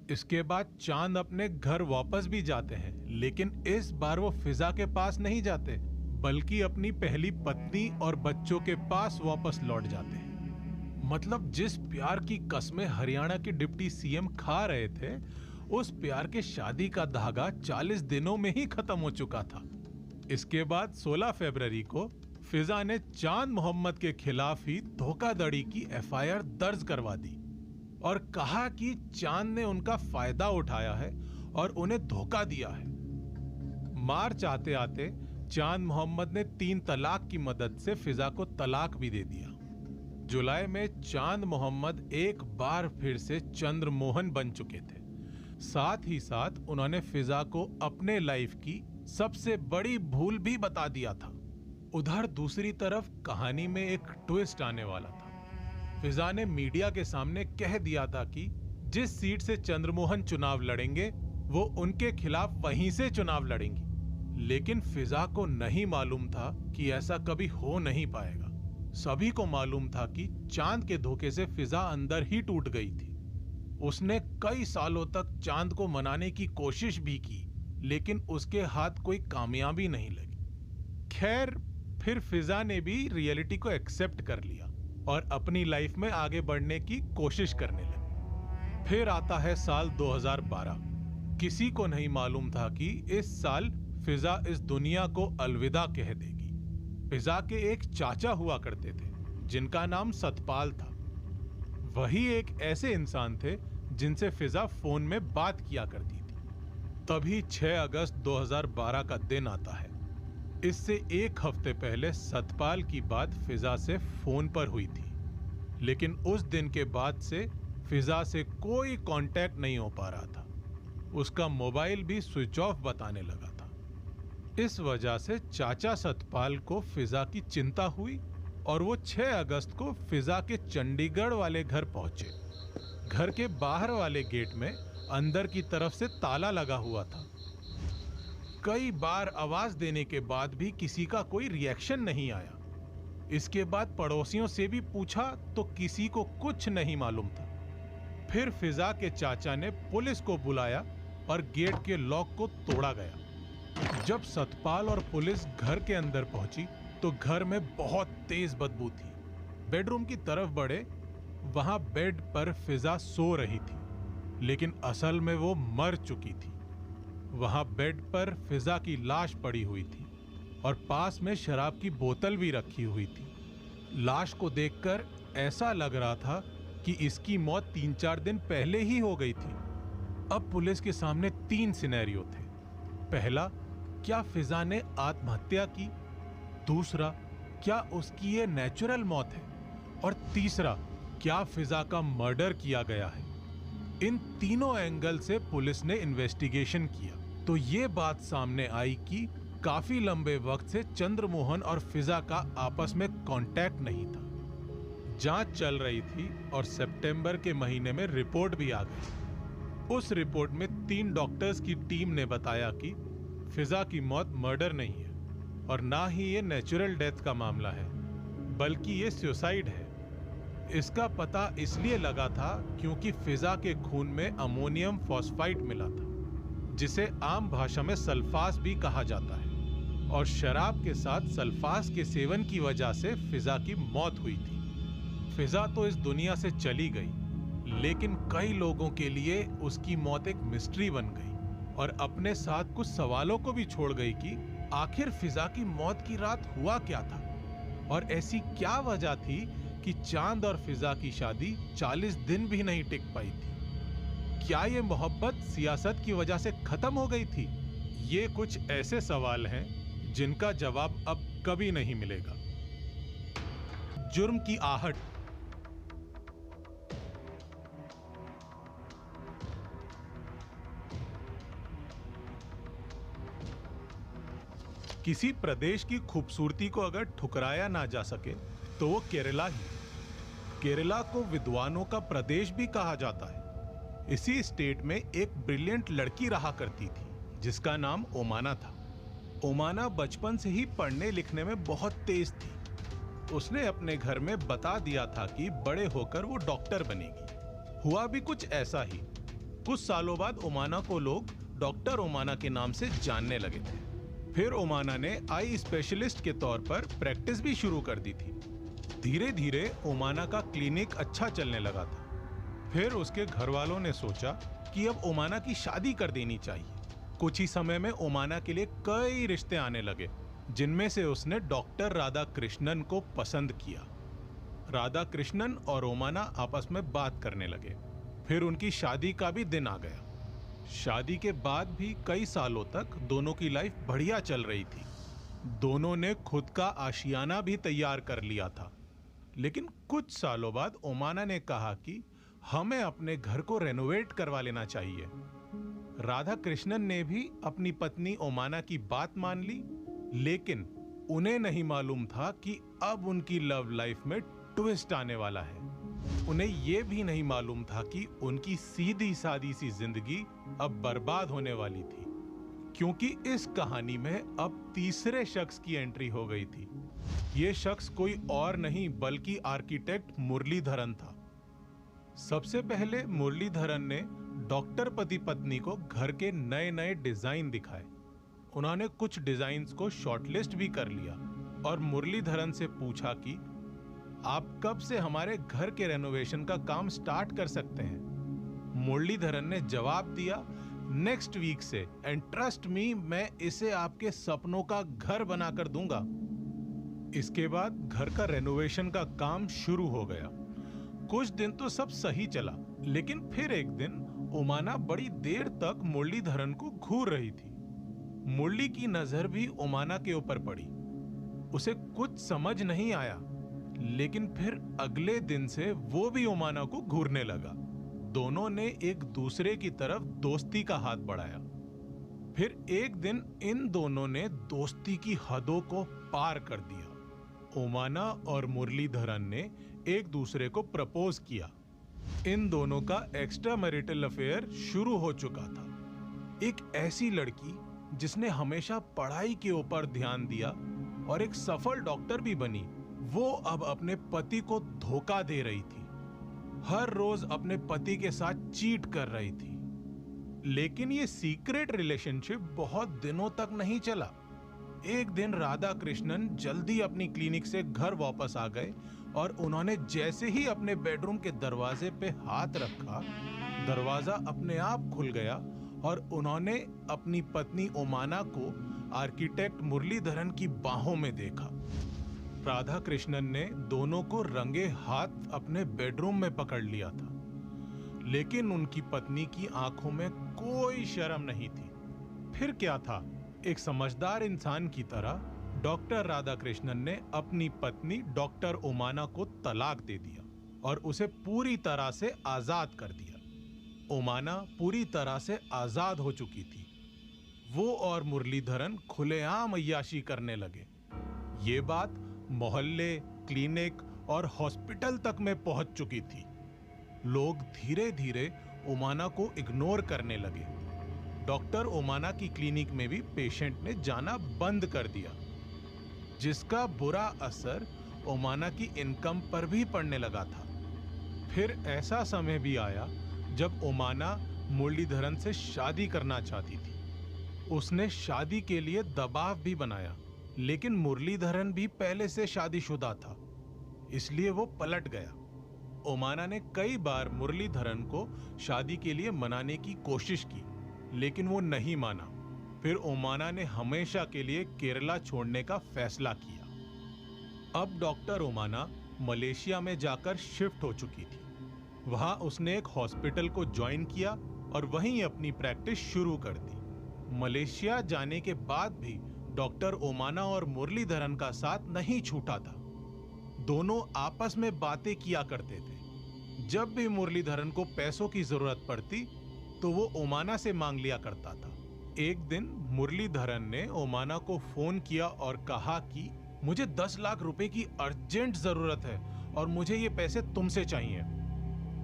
इसके बाद चांद अपने घर वापस भी जाते हैं, लेकिन इस बार वो फिजा के पास नहीं जाते, बल्कि अपनी पहली पत्नी और बच्चों के पास वापस लौट जाते हैं। मतलब जिस प्यार की कस्में हरियाणा के डिप्टी सीएम खा रहे थे, उस प्यार के शादी का धागा 40 दिनों में ही खत्म हो चुका था। इसके बाद 16 फरवरी को फिजा ने चांद मोहम्मद के खिलाफ ही धोखाधड़ी की एफआईआर दर्ज करवा दी और कहा कि चांद ने उनका फायदा उठाया है और उन्हें धोखा दिया है। मार्च आते आते चांद मोहम्मद ने 3 तलाक की मदद से फिजा को तलाक भी दे दिया। जुलाई में चांद मोहम्मद एक बार फिर से चंद्रमोहन बन चुके थे। साथ ही साथ उन्होंने फिजा को अपने लाइफ की सबसे बड़ी भूल भी बता दिया था। उधर दूसरी तरफ कहानी में एक ट्विस्ट आने वाला था। फिजा ने मीडिया के सामने कह दिया था कि जिस सीट से चंद्रमोहन चुनाव लड़ेंगे वो उनके खिलाफ वहीं से चुनाव लड़ेंगी। लेकिन फिजा को नहीं मालूम था कि ऐसा कभी हो नहीं पाएगा। सभी को मालूम था कि चांद के धोखे से फिजा अंदर ही टूट गई थी। उसने कई सालों तक चांद को मनाने की कोशिश भी की, लेकिन उसके हाथ कोई कामयाबी नहीं लगी। खैर, फिर फिजा ने भी रियलिटी को एक्सेप्ट कर लिया और अपनी लाइफ में आगे बढ़ने की कोशिश करने लगी। फिर आता है साल 2012। किसी को नहीं मालूम था कि इस साल फिजा इस दुनिया को अलविदा कह देगी। फिजा के एक चाचा हुआ करते थे जिनका नाम सतपाल था। वही एक ऐसे इंसान थे जिनसे फिजा फोन में बात किया करती थी। तभी 6 अगस्त 2012 का दिन आता है। इससे एक हफ्ते पहले सतपाल की बात फिजा से फोन पर हुई थी, लेकिन उस दिन के बाद से फिजा से कोई कांटेक्ट नहीं हो पा रहा था। उसका मोबाइल भी स्विच ऑफ बताने लगा था। इस वजह से चाचा सतपाल को फिजा की चिंता हुई और वो 6 अगस्त को फिजा के चंडीगढ़ वाले घर पहुंचे। घर के बाहर वाले गेट में अंदर की तरफ से ताला लगा हुआ था। कई बार आवाज देने के बाद भी किसी का कोई रिएक्शन नहीं आया। इसके बाद पड़ोसियों से भी पूछा तो किसी को कुछ नहीं मालूम था। फिर फिजा के चाचा ने पुलिस को बुलाया और गेट के लॉक को तोड़ा गया। जब सतपाल और पुलिस घर के अंदर पहुंची तो घर में बहुत तेज बदबू थी। बेडरूम की तरफ बढ़े, वहां बेड पर फिजा सो रही थी, लेकिन असल में वो मर चुकी थी। वहां बेड पर फिजा की लाश पड़ी हुई थी और पास में शराब की बोतल भी रखी हुई थी। लाश को देखकर ऐसा लग रहा था कि इसकी मौत 3-4 दिन पहले ही हो गई थी। अब पुलिस के सामने 3 सिनेरियो थे। पहला, क्या फिजा ने आत्महत्या की? दूसरा, क्या उसकी ये नेचुरल मौत है? और तीसरा, क्या फिजा का मर्डर किया गया है? इन तीनों एंगल से पुलिस ने इन्वेस्टिगेशन किया तो ये बात सामने आई कि काफी लंबे वक्त से चंद्रमोहन और फिजा का आपस में कांटेक्ट नहीं था। जांच चल रही थी और सितंबर के महीने में रिपोर्ट भी आ गई। उस रिपोर्ट में 3 डॉक्टर्स की टीम ने बताया कि फिजा की मौत मर्डर नहीं है और ना ही ये नेचुरल डेथ का मामला है, बल्कि ये सुसाइड है। इसका पता इसलिए लगा था क्योंकि फिजा के खून में अमोनियम फॉस्फाइड मिला था, जिसे आम भाषा में सल्फास भी कहा जाता है, और शराब के साथ सल्फास के सेवन की वजह से फिजा की मौत हुई थी। फिजा तो इस दुनिया से चली गई, लेकिन कई लोगों के लिए उसकी मौत एक मिस्ट्री बन गई और अपने साथ कुछ सवालों को भी छोड़ गई कि आखिर फिजा की मौत की रात हुआ क्या था और ऐसी क्या वजह थी कि चांद और फिजा की शादी 40 दिन भी नहीं टिक पाई थी। क्या ये मोहब्बत सियासत की वजह से खत्म हो गई थी? ये कुछ ऐसे सवाल हैं जिनका जवाब अब कभी नहीं मिलेगा। जुर्म की आहट। किसी प्रदेश की खूबसूरती को अगर ठुकराया ना जा सके तो वो केरला ही। केरला को विद्वानों का प्रदेश भी कहा जाता है। इसी स्टेट में एक ब्रिलियंट लड़की रहा करती थी जिसका नाम ओमाना था। ओमाना बचपन से ही पढ़ने लिखने में बहुत तेज थी। उसने अपने घर में बता दिया था कि बड़े होकर वो डॉक्टर बनेगी। हुआ भी कुछ ऐसा ही। कुछ सालों बाद ओमाना को लोग डॉक्टर ओमाना के नाम से जानने लगे थे। फिर ओमाना ने आई स्पेशलिस्ट के तौर पर प्रैक्टिस भी शुरू कर दी थी। धीरे धीरे ओमाना का क्लिनिक अच्छा चलने लगा था। फिर उसके घर वालों ने सोचा कि अब ओमाना की शादी कर देनी चाहिए। कुछ ही समय में ओमाना के लिए कई रिश्ते आने लगे, जिनमें से उसने डॉक्टर राधा कृष्णन को पसंद किया। राधा कृष्णन और ओमाना आपस में बात करने लगे। फिर उनकी शादी का भी दिन आ गया। शादी के बाद भी कई सालों तक दोनों की लाइफ बढ़िया चल रही थी। दोनों ने खुद का आशियाना भी तैयार कर लिया था। लेकिन कुछ सालों बाद ओमाना ने कहा कि हमें अपने घर को रेनोवेट करवा लेना चाहिए। राधा कृष्णन ने भी अपनी पत्नी ओमाना की बात मान ली, लेकिन उन्हें नहीं मालूम था कि अब उनकी लव लाइफ में ट्विस्ट आने वाला है। उन्हें यह भी नहीं मालूम था कि उनकी सीधी सादी सी जिंदगी अब बर्बाद होने वाली थी, क्योंकि इस कहानी में अब तीसरे शख्स की एंट्री हो गई थी। यह शख्स कोई और नहीं बल्कि आर्किटेक्ट मुरलीधरन था। सबसे पहले मुरलीधरन ने डॉक्टर पति पत्नी को घर के नए नए डिजाइन दिखाए। उन्होंने कुछ डिजाइन्स को शॉर्टलिस्ट भी कर लिया और मुरलीधरन से पूछा कि आप कब से हमारे घर के रेनोवेशन का काम स्टार्ट कर सकते हैं। मुरलीधरन ने जवाब दिया, नेक्स्ट वीक से, एंड ट्रस्ट मी, मैं इसे आपके सपनों का घर बनाकर दूंगा। इसके बाद घर का रेनोवेशन का काम शुरू हो गया। कुछ दिन तो सब सही चला, लेकिन फिर एक दिन ओमाना बड़ी देर तक मुरलीधरन को घूर रही थी। मुरली की नजर भी ओमाना के ऊपर पड़ी। उसे कुछ समझ नहीं आया, लेकिन फिर अगले दिन से वो भी ओमाना को घूरने लगा। दोनों ने एक दूसरे की तरफ दोस्ती का हाथ बढ़ाया। फिर एक दिन इन दोनों ने दोस्ती की हदों को पार कर दिया। ओमाना और मुरलीधरन ने एक दूसरे को प्रपोज किया। इन दोनों का एक्स्ट्रा मैरिटल अफेयर शुरू हो चुका था। एक ऐसी लड़की जिसने हमेशा पढ़ाई के ऊपर ध्यान दिया और एक सफल डॉक्टर भी बनी, वो अब अपने पति को धोखा दे रही थी। हर रोज अपने पति के साथ चीट कर रही थी। लेकिन ये सीक्रेट रिलेशनशिप बहुत दिनों तक नहीं चला। एक दिन राधा कृष्णन जल्दी अपनी क्लिनिक से घर वापस आ गए और उन्होंने जैसे ही अपने बेडरूम के दरवाजे पे हाथ रखा, दरवाजा अपने आप खुल गया और उन्होंने अपनी पत्नी ओमाना को आर्किटेक्ट मुरलीधरन की बाहों में देखा। राधा कृष्णन ने दोनों को रंगे हाथ अपने बेडरूम में पकड़ लिया था, लेकिन उनकी पत्नी की आंखों में कोई शर्म नहीं थी। फिर क्या था, एक समझदार इंसान की तरह डॉक्टर राधा कृष्णन ने अपनी पत्नी डॉक्टर ओमाना को तलाक दे दिया और उसे पूरी तरह से आजाद कर दिया। ओमाना पूरी तरह से आजाद हो चुकी थी। वो और मुरलीधरन खुलेआम अय्याशी करने लगे। ये बात मोहल्ले, क्लिनिक और हॉस्पिटल तक में पहुंच चुकी थी। लोग धीरे धीरे ओमाना को इग्नोर करने लगे। डॉक्टर ओमाना की क्लिनिक में भी पेशेंट ने जाना बंद कर दिया, जिसका बुरा असर ओमाना की इनकम पर भी पड़ने लगा था। फिर ऐसा समय भी आया जब ओमाना मुरलीधरन से शादी करना चाहती थी। उसने शादी के लिए दबाव भी बनाया, लेकिन मुरलीधरन भी पहले से शादीशुदा था, इसलिए वो पलट गया। ओमाना ने कई बार मुरलीधरन को शादी के लिए मनाने की कोशिश की, लेकिन वो नहीं माना। फिर ओमाना ने हमेशा के लिए केरला छोड़ने का फैसला किया। अब डॉक्टर ओमाना मलेशिया में जाकर शिफ्ट हो चुकी थी। वहां उसने एक हॉस्पिटल को ज्वाइन किया और वहीं अपनी प्रैक्टिस शुरू कर दी। मलेशिया जाने के बाद भी डॉक्टर ओमाना और मुरलीधरन का साथ नहीं छूटा था। दोनों आपस में बातें किया करते थे। जब भी मुरलीधरन को पैसों की जरूरत पड़ती तो वो ओमाना से मांग लिया करता था। एक दिन मुरलीधरन ने ओमाना को फोन किया और कहा कि मुझे 10 लाख रुपए की अर्जेंट जरूरत है और मुझे ये पैसे तुमसे चाहिए।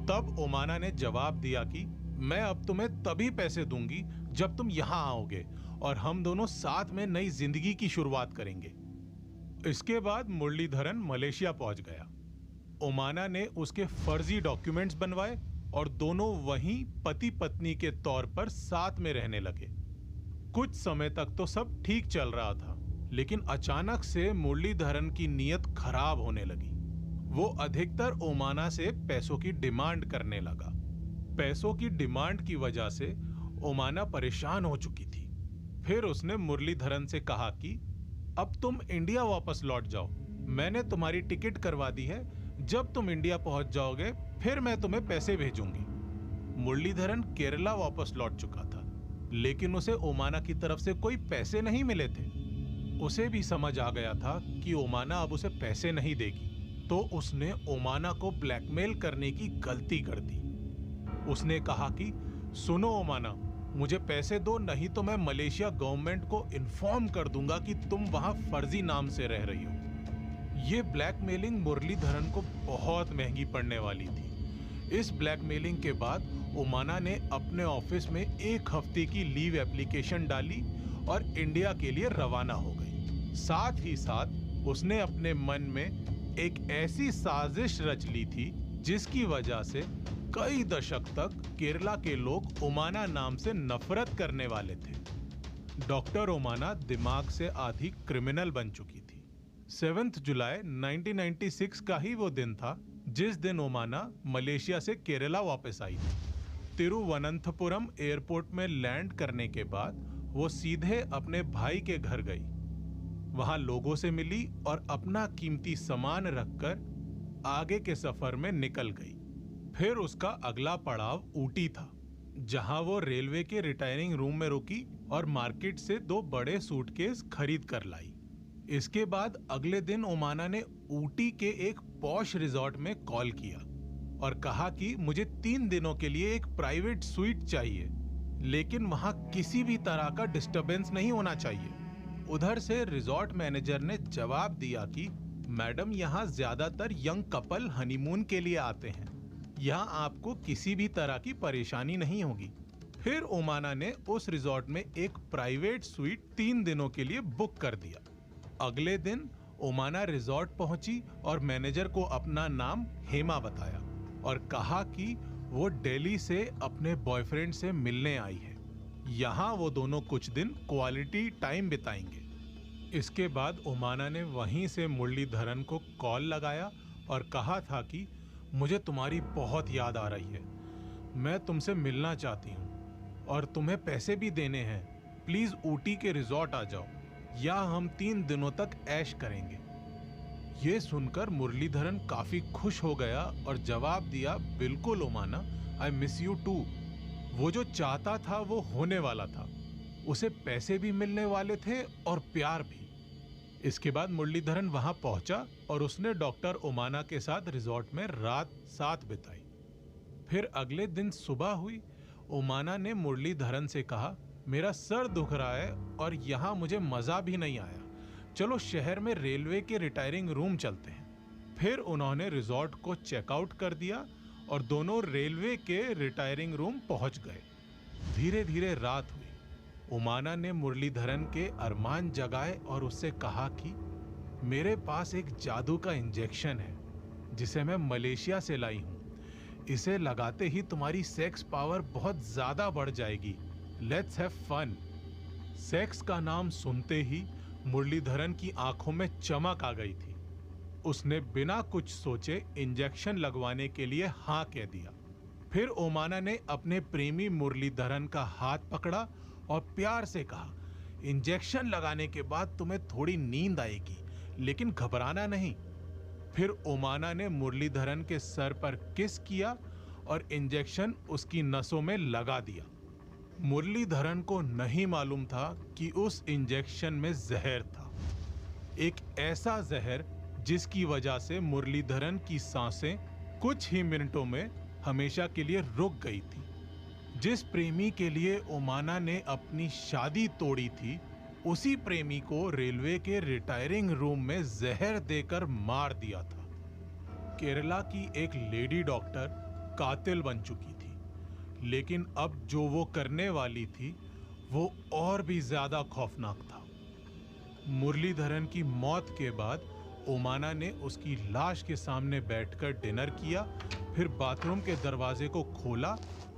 तब ओमाना ने जवाब दिया कि मैं अब तुम्हें तभी पैसे दूंगी जब तुम यहां आओगे और हम दोनों साथ में नई जिंदगी की शुरुआत करेंगे। इसके बाद मुरलीधरन मलेशिया पहुंच गया। ओमाना ने उसके फर्जी डॉक्यूमेंट्स बनवाए और दोनों वहीं पति पत्नी के तौर पर साथ में रहने लगे। कुछ समय तक तो सब ठीक चल रहा था, लेकिन अचानक से मुरलीधरन की नीयत खराब होने लगी। वो अधिकतर ओमाना से पैसों की डिमांड करने लगा। पैसों की डिमांड की वजह से ओमाना परेशान हो चुकी थी। फिर उसने मुरलीधरन से कहा कि अब तुम इंडिया वापस लौट जाओ, मैंने तुम्हारी टिकट करवा दी है। जब तुम इंडिया पहुंच जाओगे फिर मैं तुम्हें पैसे भेजूंगी। मुरलीधरन केरला वापस लौट चुका था, लेकिन उसे ओमाना की तरफ से कोई पैसे नहीं मिले थे। उसे भी समझ आ गया था कि ओमाना अब उसे पैसे नहीं देगी, तो उसने ओमाना को ब्लैकमेल करने की गलती कर दी। उसने कहा कि सुनो ओमाना, मुझे पैसे दो, नहीं तो मैं मलेशिया गवर्नमेंट को इन्फॉर्म कर दूंगा कि तुम वहां फर्जी नाम से रह रही हो। ये ब्लैकमेलिंग मुरलीधरन को बहुत महंगी पड़ने वाली थी। इस ब्लैकमेलिंग के बाद ओमाना ने अपने ऑफिस में 1 हफ्ते की लीव एप्लीकेशन डाली और इंडिया के लिए रवाना हो गई। साथ ही साथ उसने अपने मन में एक ऐसी साजिश रच ली थी जिसकी वजह से कई दशक तक केरला के लोग ओमाना नाम से नफरत करने वाले थे। डॉक्टर ओमाना दिमाग से आधी क्रिमिनल बन चुकी थी। 7 जुलाई 1996 का ही वो दिन था जिस दिन ओमाना मलेशिया से केरला वापस आई थी। तिरुवनंतपुरम एयरपोर्ट में लैंड करने के बाद वो सीधे अपने भाई के घर गई। वहां लोगों से मिली और अपना कीमती सामान रखकर आगे के सफर में निकल गई। फिर उसका अगला पड़ाव ऊटी था, जहां वो रेलवे के रिटायरिंग रूम में रुकी और मार्केट से 2 बड़े सूटकेस खरीद कर लाई। इसके बाद अगले दिन ओमाना ने ऊटी के एक पॉश रिजॉर्ट में कॉल किया और कहा कि मुझे 3 दिनों के लिए एक प्राइवेट स्वीट चाहिए, लेकिन वहां किसी भी तरह का डिस्टरबेंस नहीं होना चाहिए। उधर से रिजॉर्ट मैनेजर ने जवाब दिया कि मैडम, यहाँ ज्यादातर यंग कपल हनीमून के लिए आते हैं, यहाँ आपको किसी भी तरह की परेशानी नहीं होगी। फिर ओमाना ने उस रिजॉर्ट में एक प्राइवेट स्वीट 3 दिनों के लिए बुक कर दिया। अगले दिन ओमाना रिजॉर्ट पहुंची और मैनेजर को अपना नाम हेमा बताया और कहा कि वो दिल्ली से अपने बॉयफ्रेंड से मिलने आई है। यहाँ वो दोनों कुछ दिन क्वालिटी टाइम बिताएंगे। इसके बाद ओमाना ने वहीं से मुरलीधरन को कॉल लगाया और कहा था कि मुझे तुम्हारी बहुत याद आ रही है, मैं तुमसे मिलना चाहती हूँ और तुम्हें पैसे भी देने हैं। प्लीज ऊटी के रिजॉर्ट आ जाओ, या हम 3 दिनों तक ऐश करेंगे। ये सुनकर मुरलीधरन काफी खुश हो गया और जवाब दिया, बिल्कुल ओमाना, आई मिस यू टू। वो जो चाहता था वो होने वाला था। उसे पैसे भी मिलने वाले थे और प्यार भी। इसके बाद मुरलीधरन वहां पहुंचा और उसने डॉक्टर ओमाना के साथ रिजॉर्ट में रात 7 बिताई। फिर अगले दिन सुबह हुई। ओमाना ने मुरलीधरन से कहा, मेरा सर दुख रहा है और यहाँ मुझे मजा भी नहीं आया। चलो शहर में रेलवे के रिटायरिंग रूम चलते हैं। फिर उन्होंने रिजॉर्ट को चेकआउट कर दिया और दोनों रेलवे के रिटायरिंग रूम पहुंच गए। धीरे धीरे रात हुई। ओमाना ने मुरलीधरन के अरमान जगाए और उससे कहा कि मेरे पास एक जादू का इंजेक्शन है जिसे मैं मलेशिया से लाई हूं। इसे लगाते ही तुम्हारी सेक्स पावर बहुत ज्यादा बढ़ जाएगी। Let's have fun. सेक्स का नाम सुनते ही मुरलीधरन की आंखों में चमक आ गई थी। उसने बिना कुछ सोचे इंजेक्शन लगवाने के लिए हाँ कह दिया। फिर ओमाना ने अपने प्रेमी मुरलीधरन का हाथ पकड़ा और प्यार से कहा, इंजेक्शन लगाने के बाद तुम्हें थोड़ी नींद आएगी, लेकिन घबराना नहीं। फिर ओमाना ने मुरलीधरन के सर पर किस किया और इंजेक्शन उसकी नसों में लगा दिया। मुरलीधरन को नहीं मालूम था कि उस इंजेक्शन में जहर था, एक ऐसा जहर जिसकी वजह से मुरलीधरन की सांसें कुछ ही मिनटों में हमेशा के लिए रुक गई थी। जिस प्रेमी के लिए ओमाना ने अपनी शादी तोड़ी थी, उसी प्रेमी को रेलवे के रिटायरिंग रूम में जहर देकर मार दिया था। केरला की एक लेडी डॉक्टर कातिल बन चुकी थी, लेकिन अब जो वो करने वाली थी वो और भी ज्यादा खौफनाक था। मुरलीधरन की मौत के बाद ओमाना ने उसकी लाश के सामने बैठकर डिनर किया, फिर बाथरूम के दरवाजे को खोला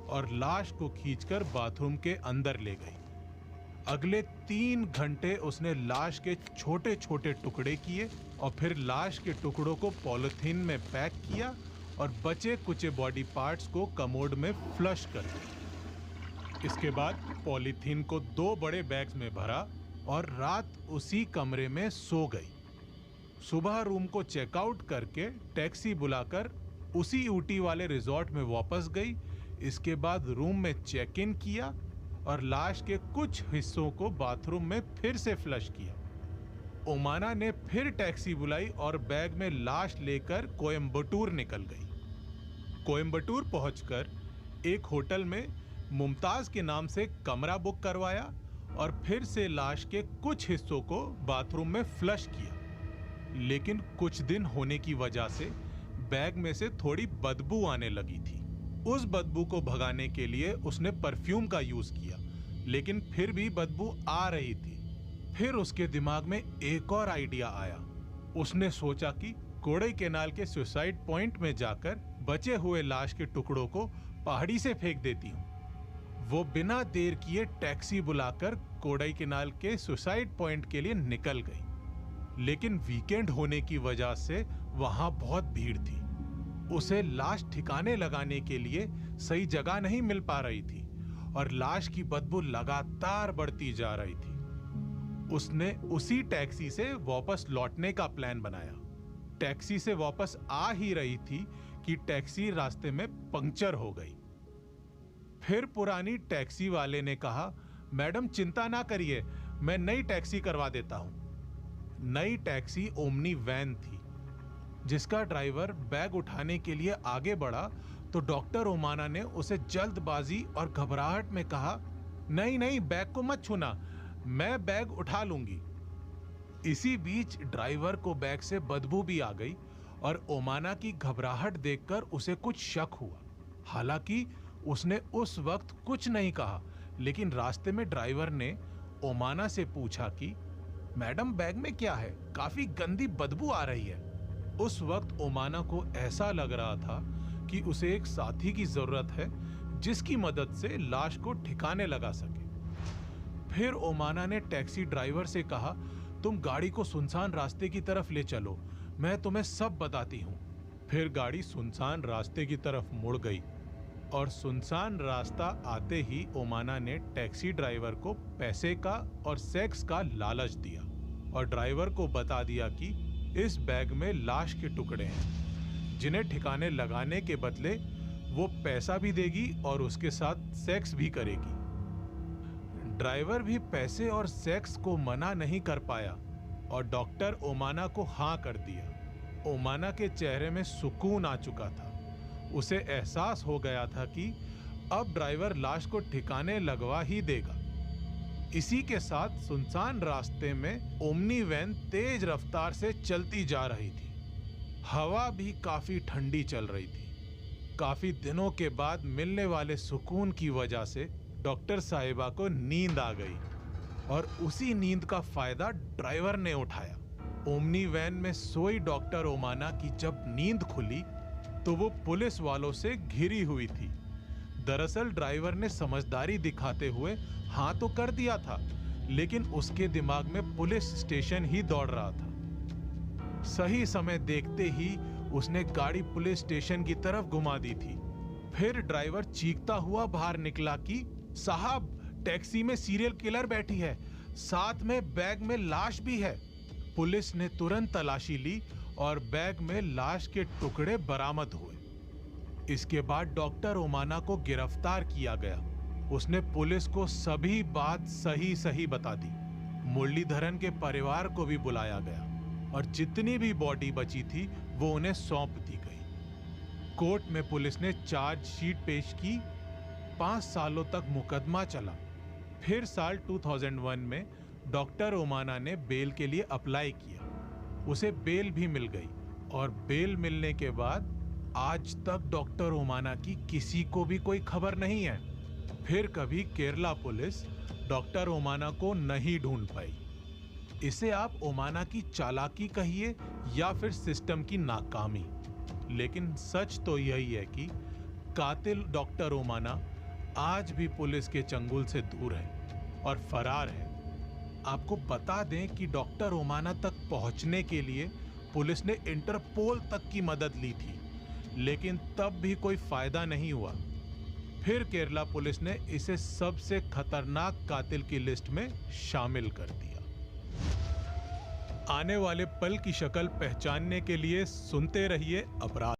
और लाश को खींचकर बाथरूम के अंदर ले गई। अगले 3 घंटे उसने लाश के छोटे छोटे टुकड़े किए और फिर लाश के टुकड़ों को पॉलिथीन में पैक किया और बचे कुचे बॉडी पार्ट्स को कमोड में फ्लश कर दिया। इसके बाद पॉलिथीन को 2 बड़े बैग्स में भरा और रात उसी कमरे में सो गई। सुबह रूम को चेकआउट करके टैक्सी बुलाकर उसी ऊटी वाले रिजॉर्ट में वापस गई। इसके बाद रूम में चेक इन किया और लाश के कुछ हिस्सों को बाथरूम में फिर से फ्लश किया। ओमाना ने फिर टैक्सी बुलाई और बैग में लाश लेकर कोयम्बटूर निकल गई। कोयम्बटूर पहुंचकर एक होटल में मुमताज के नाम से कमरा बुक करवाया और फिर से लाश के कुछ हिस्सों को बाथरूम में फ्लश किया। लेकिन कुछ दिन होने की वजह से बैग में से थोड़ी बदबू आने लगी थी। उस बदबू को भगाने के लिए उसने परफ्यूम का यूज किया, लेकिन फिर भी बदबू आ रही थी। फिर उसके दिमाग में एक और आइडिया आया। उसने सोचा कि कोड़ई कैनाल के सुसाइड पॉइंट में जाकर बचे हुए लाश के टुकड़ों को पहाड़ी से फेंक देती हूँ। वो बिना देर किए टैक्सी बुलाकर कोड़ई कैनाल के सुसाइड पॉइंट के लिए निकल गई। लेकिन वीकेंड होने की वजह से वहां बहुत भीड़ थी। उसे लाश ठिकाने लगाने के लिए सही जगह नहीं मिल पा रही थी और लाश की बदबू लगातार बढ़ती जा रही थी। उसने उसी टैक्सी से वापस लौटने का प्लान बनाया। टैक्सी से वापस आ ही रही थी कि टैक्सी रास्ते में पंक्चर हो गई। फिर पुरानी टैक्सी वाले ने कहा, मैडम चिंता ना करिए, मैं नई टैक्सी करवा देता हूं। नई टैक्सी ओमनी वैन थी, जिसका ड्राइवर बैग उठाने के लिए आगे बढ़ा तो डॉक्टर ओमाना ने उसे जल्दबाजी और घबराहट में कहा, नहीं नहीं, बैग को मत छूना, मैं बैग उठा लूंगी। इसी बीच ड्राइवर को बैग से बदबू भी आ गई और ओमाना की घबराहट देखकर उसे कुछ शक हुआ। हालांकि उसने उस वक्त कुछ नहीं कहा, लेकिन रास्ते में ड्राइवर ने ओमाना से पूछा कि मैडम बैग में क्या है, काफी गंदी बदबू आ रही है। उस वक्त ओमाना को ऐसा लग रहा था कि उसे एक साथी की जरूरत है जिसकी मदद से लाश को ठिकाने लगा सके। फिर ओमाना ने टैक्सी ड्राइवर से कहा, तुम गाड़ी को सुनसान रास्ते की तरफ ले चलो, मैं तुम्हें सब बताती हूँ। फिर गाड़ी सुनसान रास्ते की तरफ मुड़ गई और सुनसान रास्ता आते ही ओमाना ने टैक्सी ड्राइवर को पैसे का और सेक्स का लालच दिया और ड्राइवर को बता दिया कि इस बैग में लाश के टुकड़े हैं, जिन्हें ठिकाने लगाने के बदले वो पैसा भी देगी और उसके साथ सेक्स भी करेगी। ड्राइवर भी पैसे और सेक्स को मना नहीं कर पाया और डॉक्टर ओमाना को हाँ कर दिया। ओमाना के चेहरे में सुकून आ चुका था। उसे एहसास हो गया था कि अब ड्राइवर लाश को ठिकाने लगवा ही देगा। इसी के साथ सुनसान रास्ते में ओमनी वैन तेज रफ्तार से चलती जा रही थी। हवा भी काफी ठंडी चल रही थी। काफी दिनों के बाद मिलने वाले सुकून की वजह से डॉक्टर साहिबा को नींद आ गई और उसी नींद का फायदा ड्राइवर ने उठाया। ओमनी वैन में सोई डॉक्टर ओमाना की जब नींद खुली तो वो पुलिस वालों से घिरी हुई थी। दरअसल ड्राइवर ने समझदारी दिखाते हुए हाँ तो कर दिया था, लेकिन उसके दिमाग में पुलिस स्टेशन ही दौड़ रहा था। सही समय देखते ही उसने गाड़ी पुलिस स्टेशन की तरफ घुमा दी थी। फिर ड्राइवर चीखता हुआ बाहर निकला कि साहब, टैक्सी में सीरियल किलर बैठी है, साथ में बैग में लाश भी है। पुलिस ने तुरंत तलाशी ली और बैग में लाश के टुकड़े बरामद हुए। इसके बाद डॉक्टर ओमाना को गिरफ्तार किया गया। उसने पुलिस को सभी बात सही सही बता दी। मुरलीधरन के परिवार को भी बुलाया गया और जितनी भी बॉडी बची थी वो उन्हें सौंप दी गई। कोर्ट में पुलिस ने चार्जशीट पेश की। 5 सालों तक मुकदमा चला। फिर साल 2001 में डॉक्टर ओमाना ने बेल के लिए अप्लाई किया। उसे बेल भी मिल गई और बेल मिलने के बाद आज तक डॉक्टर ओमाना की किसी को भी कोई खबर नहीं है। फिर कभी केरला पुलिस डॉक्टर ओमाना को नहीं ढूंढ पाई। इसे आप ओमाना की चालाकी कहिए या फिर सिस्टम की नाकामी, लेकिन सच तो यही है कि कातिल डॉक्टर ओमाना आज भी पुलिस के चंगुल से दूर है और फरार है। आपको बता दें कि डॉक्टर ओमाना तक पहुंचने के लिए पुलिस ने इंटरपोल तक की मदद ली थी, लेकिन तब भी कोई फायदा नहीं हुआ। फिर केरला पुलिस ने इसे सबसे खतरनाक कातिल की लिस्ट में शामिल कर दिया। आने वाले पल की शक्ल पहचानने के लिए सुनते रहिए अपराध।